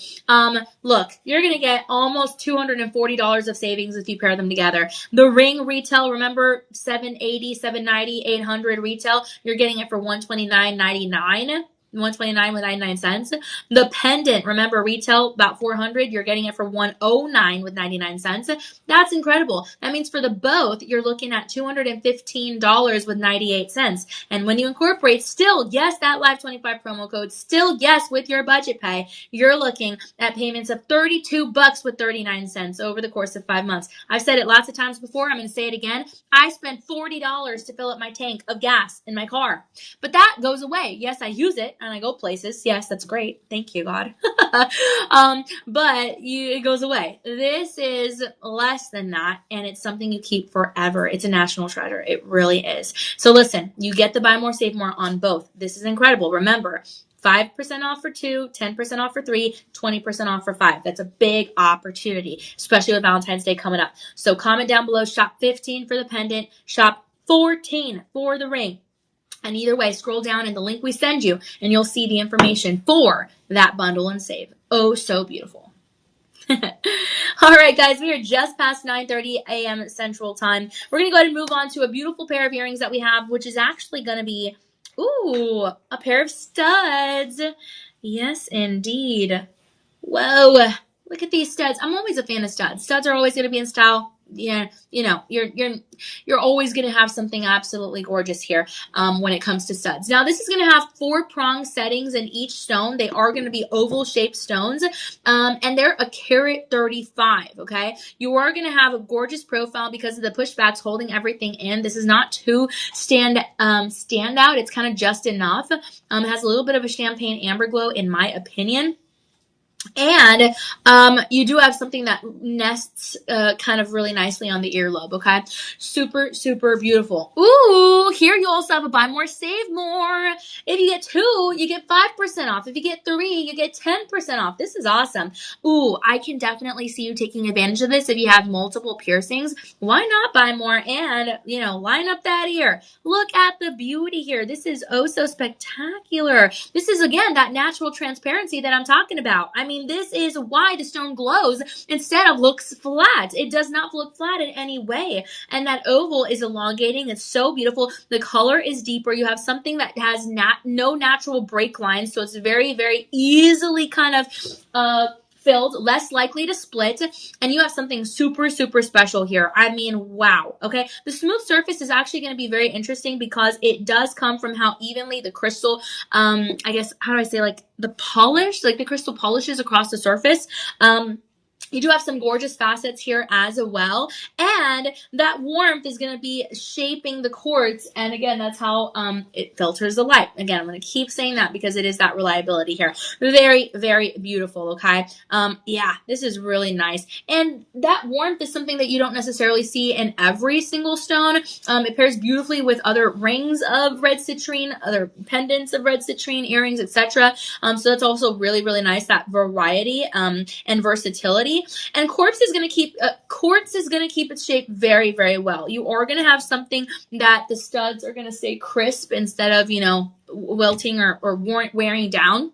Look, you're going to get almost $240 of savings if you pair them together. The ring retail, remember, $780, $790, $800 retail. You're getting it for $129.99. $129 with 99 cents. The pendant, remember, retail about $400. You're getting it for $109 with 99 cents. That's incredible. That means for the both, you're looking at $215 with 98 cents. And when you incorporate still, yes, that Live25 promo code, still, yes, with your budget pay, you're looking at payments of $32 with 39 cents over the course of 5 months. I've said it lots of times before. I'm going to say it again. I spent $40 to fill up my tank of gas in my car. But that goes away. Yes, I use it and I go places. Yes, that's great. Thank you, God. But it goes away. This is less than that, and it's something you keep forever. It's a national treasure. It really is. So listen, you get the buy more, save more on both. This is incredible. Remember, 5% off for 2, 10% off for 3, 20% off for 5. That's a big opportunity, especially with Valentine's Day coming up. So comment down below, shop 15 for the pendant, shop 14 for the ring. And either way, scroll down in the link we send you, and you'll see the information for that bundle and save. Oh, so beautiful. All right, guys, we are just past 9:30 a.m. Central Time. We're going to go ahead and move on to a beautiful pair of earrings that we have, which is actually going to be, a pair of studs. Yes, indeed. Whoa, look at these studs. I'm always a fan of studs. Studs are always going to be in style. Yeah, you're always going to have something absolutely gorgeous here when it comes to studs. Now, this is going to have 4 prong settings in each stone. They are going to be oval shaped stones, and they're a carat 35. Okay, you are going to have a gorgeous profile because of the pushbacks holding everything in. This is not too stand out. It's kind of just enough. It has a little bit of a champagne amber glow, in my opinion. And And you do have something that nests kind of really nicely on the earlobe, okay? Super, super beautiful. Ooh, here you also have a buy more, save more. If you get 2, you get 5% off. If you get 3, you get 10% off. This is awesome. Ooh, I can definitely see you taking advantage of this if you have multiple piercings. Why not buy more and, line up that ear? Look at the beauty here. This is oh so spectacular. This is, again, that natural transparency that I'm talking about. I mean, this is why the stone glows instead of looks flat. It does not look flat in any way. And that oval is elongating. It's so beautiful. The color is deeper. You have something that has no natural break lines, so it's very, very easily kind of filled, less likely to split, and you have something super, super special here. I mean, wow. Okay, the smooth surface is actually going to be very interesting because it does come from how evenly the crystal, I guess, how do I say, like the polish, like the crystal polishes across the surface. You do have some gorgeous facets here as well. And that warmth is going to be shaping the quartz. And again, that's how it filters the light. Again, I'm going to keep saying that because it is that reliability here. Very, very beautiful, okay? Yeah, this is really nice. And that warmth is something that you don't necessarily see in every single stone. It pairs beautifully with other rings of red citrine, other pendants of red citrine, earrings, etc. So that's also really, really nice, that variety and versatility. And quartz is going to keep its shape very, very well. You are going to have something that the studs are going to stay crisp instead of, wilting or wearing down.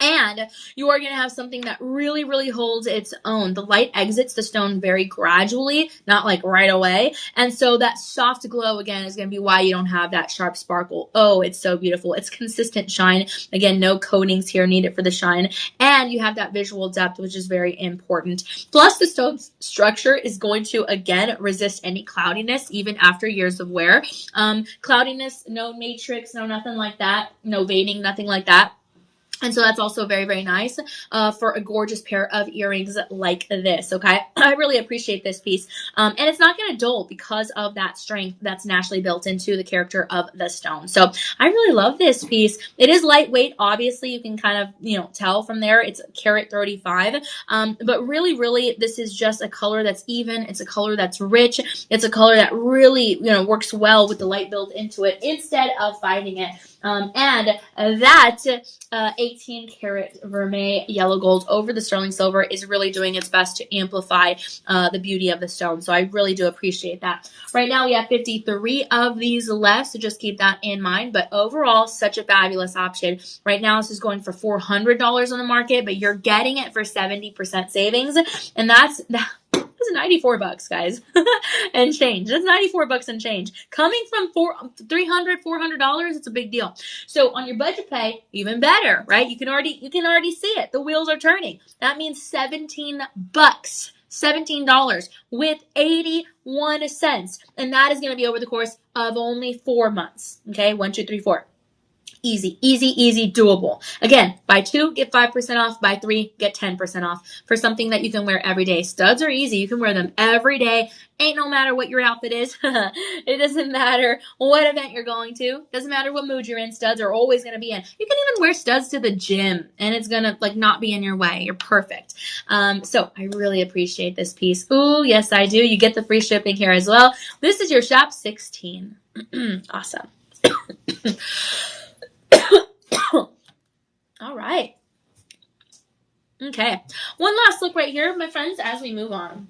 And you are going to have something that really, really holds its own. The light exits the stone very gradually, not like right away. And so that soft glow, again, is going to be why you don't have that sharp sparkle. Oh, it's so beautiful. It's consistent shine. Again, no coatings here needed for the shine. And you have that visual depth, which is very important. Plus, the stone's structure is going to, again, resist any cloudiness, even after years of wear. Cloudiness, no matrix, no nothing like that. No veining, nothing like that. And so that's also very, very nice for a gorgeous pair of earrings like this, okay? I really appreciate this piece. And it's not going to dull because of that strength that's naturally built into the character of the stone. So I really love this piece. It is lightweight. Obviously, you can kind of, tell from there. It's carat 35. But really, really, this is just a color that's even. It's a color that's rich. It's a color that really, works well with the light built into it instead of fighting it. And that 18 karat vermeil yellow gold over the sterling silver is really doing its best to amplify the beauty of the stone. So I really do appreciate that. Right now we have 53 of these left, so just keep that in mind. But overall, such a fabulous option. Right now this is going for $400 on the market, but you're getting it for 70% savings, and that's $94, guys, and change. That's $94 and change. Coming from $400, it's a big deal. So on your budget pay, even better, right? You can already see it. The wheels are turning. That means $17. $17 with 81 cents. And that is going to be over the course of only 4 months. Okay, 1, 2, 3, 4. Easy, easy, easy, doable. Again, buy 2, get 5% off. Buy 3, get 10% off for something that you can wear every day. Studs are easy. You can wear them every day. Ain't no matter what your outfit is. It doesn't matter what event you're going to. Doesn't matter what mood you're in. Studs are always going to be in. You can even wear studs to the gym and it's going to not be in your way. You're perfect. So I really appreciate this piece. Ooh, yes, I do. You get the free shipping here as well. This is your shop 16. Awesome. All right. Okay. One last look right here, my friends, as we move on.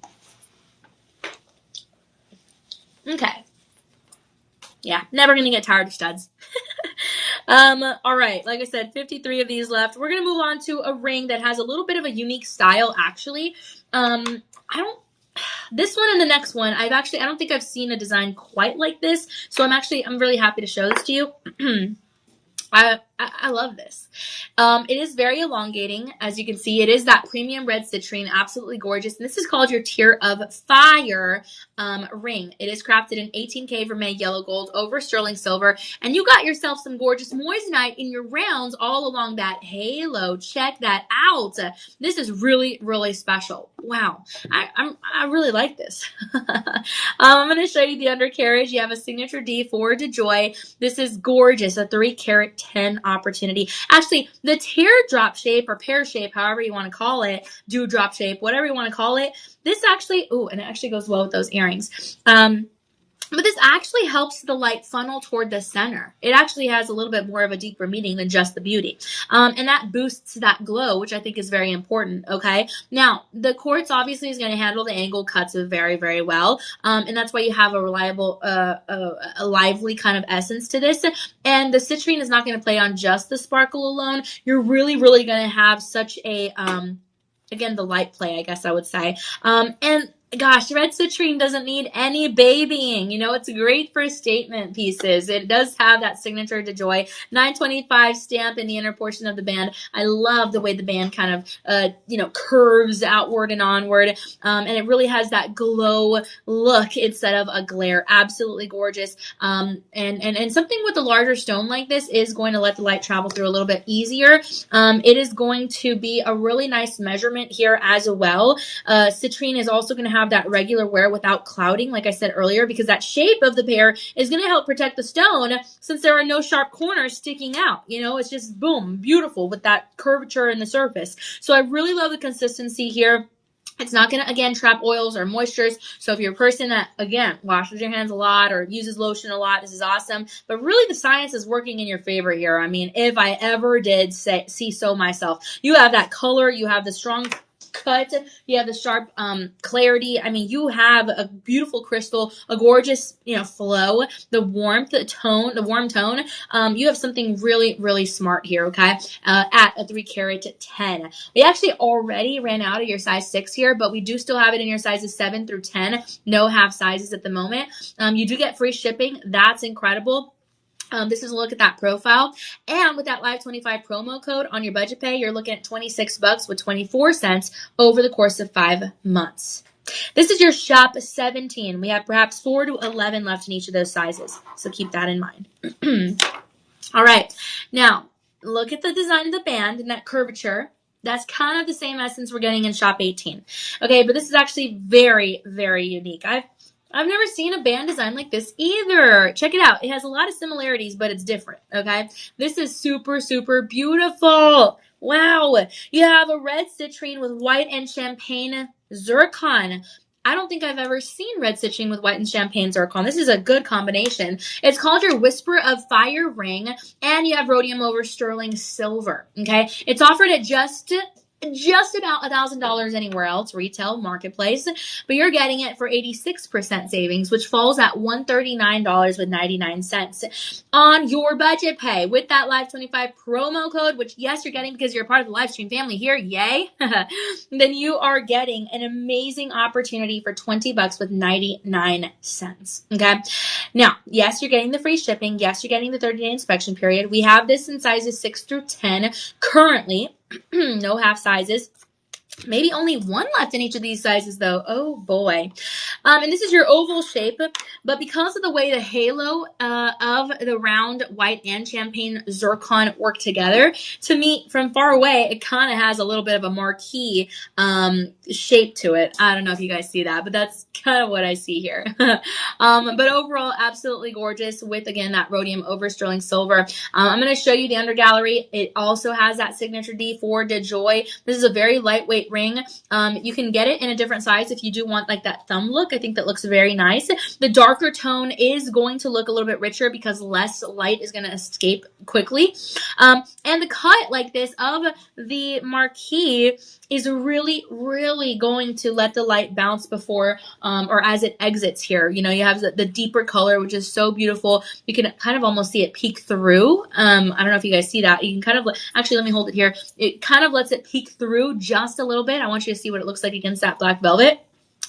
Okay. Yeah, never going to get tired of studs. All right. Like I said, 53 of these left. We're going to move on to a ring that has a little bit of a unique style, actually. This one and the next one, I don't think I've seen a design quite like this. So I'm really happy to show this to you. I love this. It is very elongating. As you can see, it is that premium red citrine, absolutely gorgeous. And this is called your Tear of Fire ring. It is crafted in 18K vermeil yellow gold over sterling silver. And you got yourself some gorgeous moissanite in your rounds all along that halo. Check that out. This is really, really special. Wow. I really like this. I'm going to show you the undercarriage. You have a signature D for DeJoy. This is gorgeous. A 3 carat 10 opportunity. Actually, the teardrop shape or pear shape, however you want to call it, dewdrop shape, whatever you want to call it, this actually, and it actually goes well with those earrings. But this actually helps the light funnel toward the center. It actually has a little bit more of a deeper meaning than just the beauty. And that boosts that glow, which I think is very important, okay? Now, the quartz obviously is going to handle the angle cuts very, very well. And that's why you have a reliable, a lively kind of essence to this. And the citrine is not going to play on just the sparkle alone. You're really, really going to have such a, again, the light play, I guess I would say. And gosh, red citrine doesn't need any babying. You know, it's great for statement pieces. It does have that signature to joy 925 stamp in the inner portion of the band. I love the way the band kind of, curves outward and onward. And it really has that glow look instead of a glare. Absolutely gorgeous. And something with a larger stone like this is going to let the light travel through a little bit easier. It is going to be a really nice measurement here as well. Citrine is also going to have that regular wear without clouding, like I said earlier, because that shape of the pear is going to help protect the stone since there are no sharp corners sticking out. You know, it's just boom, beautiful with that curvature in the surface. So I really love the consistency here. It's not going to, again, trap oils or moistures. So if you're a person that, again, washes your hands a lot or uses lotion a lot, this is awesome. But really the science is working in your favor here. I mean, if I ever did see so myself, you have that color, you have the strong cut, you have the sharp clarity. I mean, you have a beautiful crystal, a gorgeous, flow, the warmth, the warm tone. You have something really, really smart here, okay? At a 3 carat 10. We actually already ran out of your size 6 here, but we do still have it in your sizes 7 through 10. No half sizes at the moment. You do get free shipping. That's incredible. This is a look at that profile. And with that Live 25 promo code on your budget pay, you're looking at $26 with 24 cents over the course of 5 months. This is your shop 17. We have perhaps 4 to 11 left in each of those sizes. So keep that in mind. All right. Now, look at the design of the band and that curvature. That's kind of the same essence we're getting in shop 18. Okay, but this is actually very, very unique. I've never seen a band design like this either. Check it out. It has a lot of similarities, but it's different, okay? This is super, super beautiful. Wow. You have a red citrine with white and champagne zircon. I don't think I've ever seen red citrine with white and champagne zircon. This is a good combination. It's called your Whisper of Fire ring, and you have rhodium over sterling silver, okay? It's offered at just about $1,000 anywhere else, retail, marketplace, but you're getting it for 86% savings, which falls at $139.99 on your budget pay with that Live 25 promo code, which yes, you're getting because you're a part of the live stream family here, yay. Then you are getting an amazing opportunity for $20 with 99 cents. Okay. Now, yes, you're getting the free shipping. Yes, you're getting the 30-day inspection period. We have this in sizes 6 through 10 currently. No half sizes. Maybe only one left in each of these sizes, though. Oh, boy. And this is your oval shape, but because of the way the halo of the round white and champagne zircon work together, to me, from far away, it kind of has a little bit of a marquee shape to it. I don't know if you guys see that, but that's kind of what I see here. But overall, absolutely gorgeous with, again, that rhodium over sterling silver. I'm going to show you the under gallery. It also has that signature D4 de Joy. This is a very lightweight ring. You can get it in a different size if you do want like that thumb look. I think that looks very nice. The darker tone is going to look a little bit richer because less light is going to escape quickly. And the cut like this of the marquee is really, really going to let the light bounce before or as it exits here. You know, you have the deeper color, which is so beautiful. You can kind of almost see it peek through. I don't know if you guys see that. You can kind of, actually, let me hold it here. It kind of lets it peek through just a little bit. I want you to see what it looks like against that black velvet.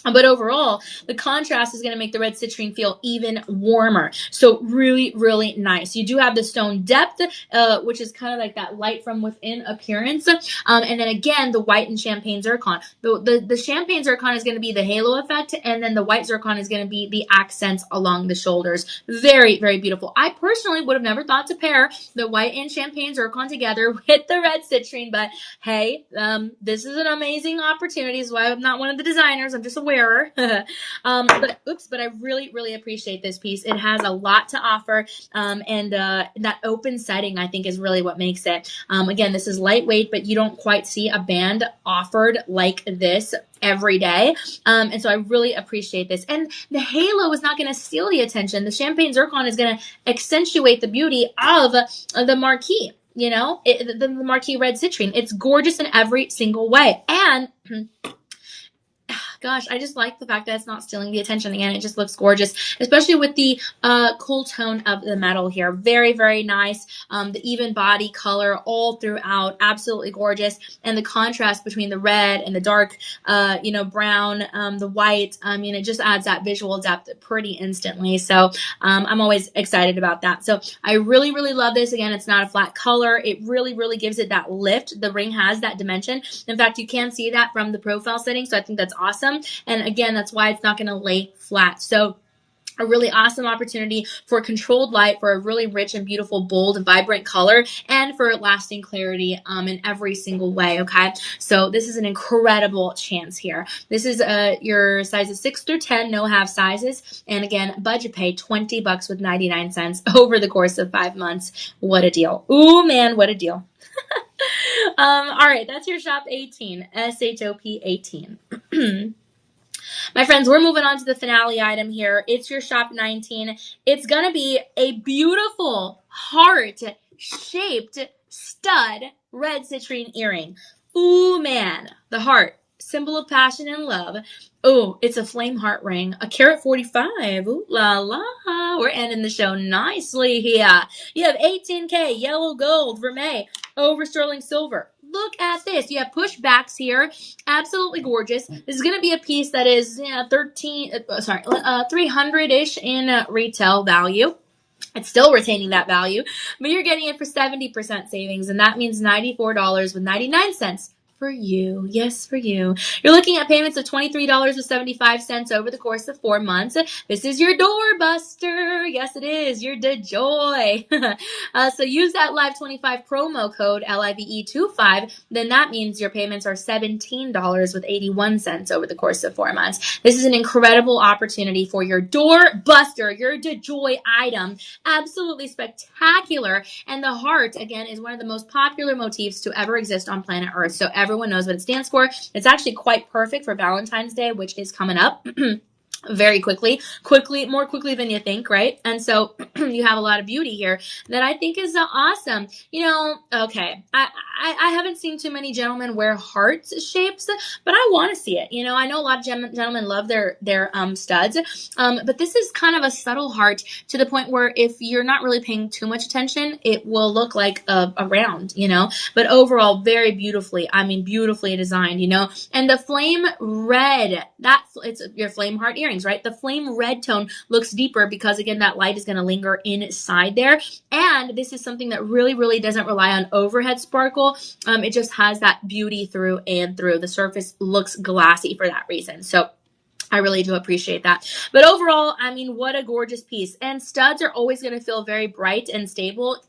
But overall, the contrast is going to make the red citrine feel even warmer. So really, really nice. You do have the stone depth, which is kind of like that light from within appearance. And then again, the white and champagne zircon. The champagne zircon is going to be the halo effect, and then the white zircon is going to be the accents along the shoulders. Very, very beautiful. I personally would have never thought to pair the white and champagne zircon together with the red citrine, but hey, this is an amazing opportunity. That's why I'm not one of the designers. I'm just a wearer. But I really appreciate this piece. It has a lot to offer. And that open setting, I think, is really what makes it. Again, this is lightweight, but you don't quite see a band offered like this every day. And so I really appreciate this. And the halo is not going to steal the attention. The champagne zircon is going to accentuate the beauty of the marquee. The marquee red citrine. It's gorgeous in every single way. And gosh, I just like the fact that it's not stealing the attention. Again, it just looks gorgeous, especially with the cool tone of the metal here. Very, very nice. The even body color all throughout, absolutely gorgeous. And the contrast between the red and the dark, brown, the white, it just adds that visual depth pretty instantly. So I'm always excited about that. So I really, really love this. Again, it's not a flat color. It really, really gives it that lift. The ring has that dimension. In fact, you can see that from the profile setting. So I think that's awesome. And again, that's why it's not going to lay flat. So a really awesome opportunity for controlled light, for a really rich and beautiful, bold, vibrant color, and for lasting clarity in every single way, okay? So this is an incredible chance here. This is your sizes 6 through 10, no half sizes. And again, budget pay $20 with 99 cents over the course of 5 months. What a deal. Ooh, man, what a deal. All right, that's your shop 18, SHOP 18. My friends, we're moving on to the finale item here. It's your shop 19. It's going to be a beautiful heart-shaped stud red citrine earring. Ooh, man, the heart, symbol of passion and love. Oh, it's a flame heart ring, a carat 45. Ooh la la. We're ending the show nicely here. You have 18K, yellow gold, vermeil, over sterling silver. Look at this. You have pushbacks here. Absolutely gorgeous. This is going to be a piece that is 300-ish in retail value. It's still retaining that value, but you're getting it for 70% savings, and that means $94 with 99 cents. For you. Yes, for you. You're looking at payments of $23.75 over the course of 4 months. This is your doorbuster. Yes, it is. Your DeJoy. So use that Live25 promo code LIVE25. Then that means your payments are $17 with 81 cents over the course of 4 months. This is an incredible opportunity for your doorbuster, your DeJoy item. Absolutely spectacular. And the heart, again, is one of the most popular motifs to ever exist on planet Earth. So everyone knows what it stands for. It's actually quite perfect for Valentine's Day, which is coming up. Very quickly, more quickly than you think, right? And so you have a lot of beauty here that I think is awesome. Okay, I haven't seen too many gentlemen wear heart shapes, but I want to see it. I know a lot of gentlemen love their studs, but this is kind of a subtle heart to the point where if you're not really paying too much attention, it will look like a round, but overall very beautifully designed, and the flame red, it's your flame heart earring, right? The flame red tone looks deeper because, again, that light is going to linger inside there. And this is something that really, really doesn't rely on overhead sparkle. It just has that beauty through and through. The surface looks glassy for that reason. So I really do appreciate that. But overall, what a gorgeous piece. And studs are always going to feel very bright and stable.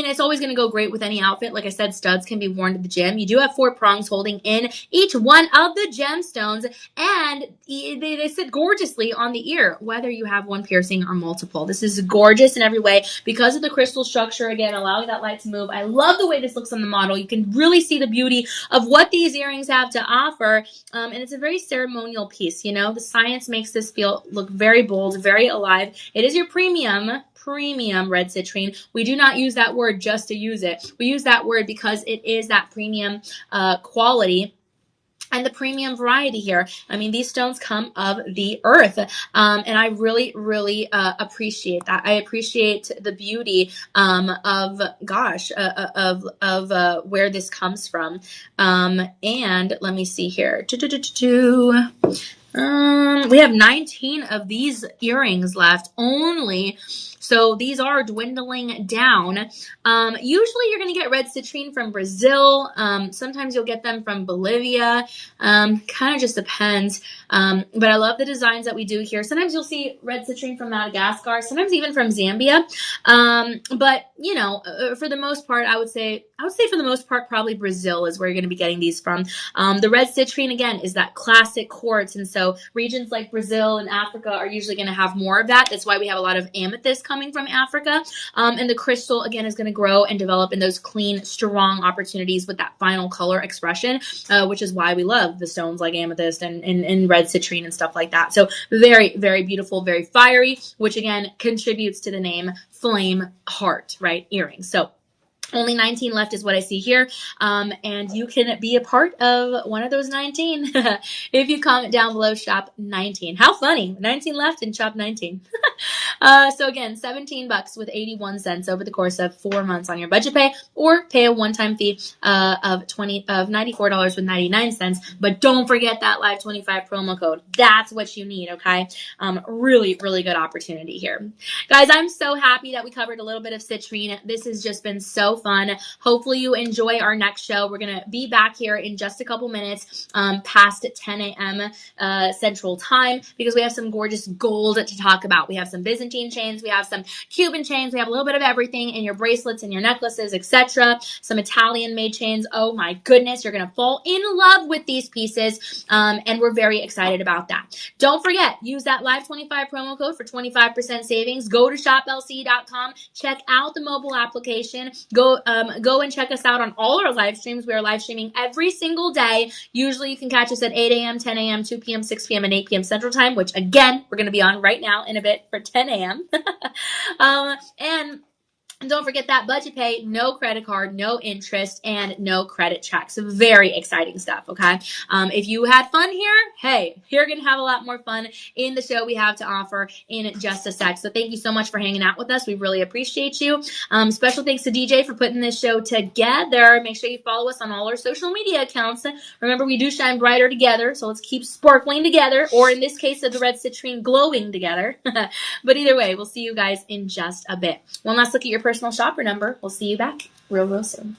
It's always going to go great with any outfit. Like I said, studs can be worn to the gym. You do have 4 prongs holding in each one of the gemstones, and they sit gorgeously on the ear, whether you have one piercing or multiple. This is gorgeous in every way because of the crystal structure, again, allowing that light to move. I love the way this looks on the model. You can really see the beauty of what these earrings have to offer, and it's a very ceremonial piece. The science makes this look very bold, very alive. It is your premium red citrine. We do not use that word just to use it. We use that word because it is that premium quality and the premium variety here. These stones come of the earth, and I really, really appreciate that. I appreciate the beauty of where this comes from. And let me see here. We have 19 of these earrings left only. So these are dwindling down. Usually you're going to get red citrine from Brazil. Sometimes you'll get them from Bolivia. Kind of just depends. But I love the designs that we do here. Sometimes you'll see red citrine from Madagascar, sometimes even from Zambia. But you know, for the most part, I would say for the most part, probably Brazil is where you're going to be getting these from. The red citrine, again, is that classic quartz. And so regions like Brazil and Africa are usually going to have more of that. That's why we have a lot of amethyst coming from Africa. And the crystal, again, is going to grow and develop in those clean, strong opportunities with that final color expression, which is why we love the stones like amethyst and red citrine and stuff like that. So very, very beautiful, very fiery, which again contributes to the name Flame Heart, right? Earrings. So only 19 left is what I see here. And you can be a part of one of those 19 if you comment down below shop 19. How funny. 19 left and shop 19. So again, $17 with 81 cents over the course of 4 months on your budget pay, or pay a one-time fee of $94 with 99 cents. But don't forget that Live 25 promo code. That's what you need, okay? Really, really good opportunity here. Guys, I'm so happy that we covered a little bit of citrine. This has just been so fun. Hopefully you enjoy our next show. We're going to be back here in just a couple minutes past 10 a.m. Central Time, because we have some gorgeous gold to talk about. We have some Byzantine chains. We have some Cuban chains. We have a little bit of everything in your bracelets and your necklaces, etc. Some Italian made chains. Oh my goodness, you're going to fall in love with these pieces. And we're very excited about that. Don't forget, use that Live 25 promo code for 25% savings. Go to shoplc.com. Check out the mobile application. Go and check us out on all our live streams. We are live streaming every single day. Usually you can catch us at 8 a.m., 10 a.m., 2 p.m., 6 p.m., and 8 p.m. Central Time, which again, we're going to be on right now in a bit for 10 a.m. And don't forget that budget pay, no credit card, no interest, and no credit check. So very exciting stuff, okay? If you had fun here, hey, you're going to have a lot more fun in the show we have to offer in just a sec. So thank you so much for hanging out with us. We really appreciate you. Special thanks to DJ for putting this show together. Make sure you follow us on all our social media accounts. Remember, we do shine brighter together, so let's keep sparkling together, or in this case of the red citrine, glowing together. But either way, we'll see you guys in just a bit. One last look at your personal shopper number. We'll see you back real soon.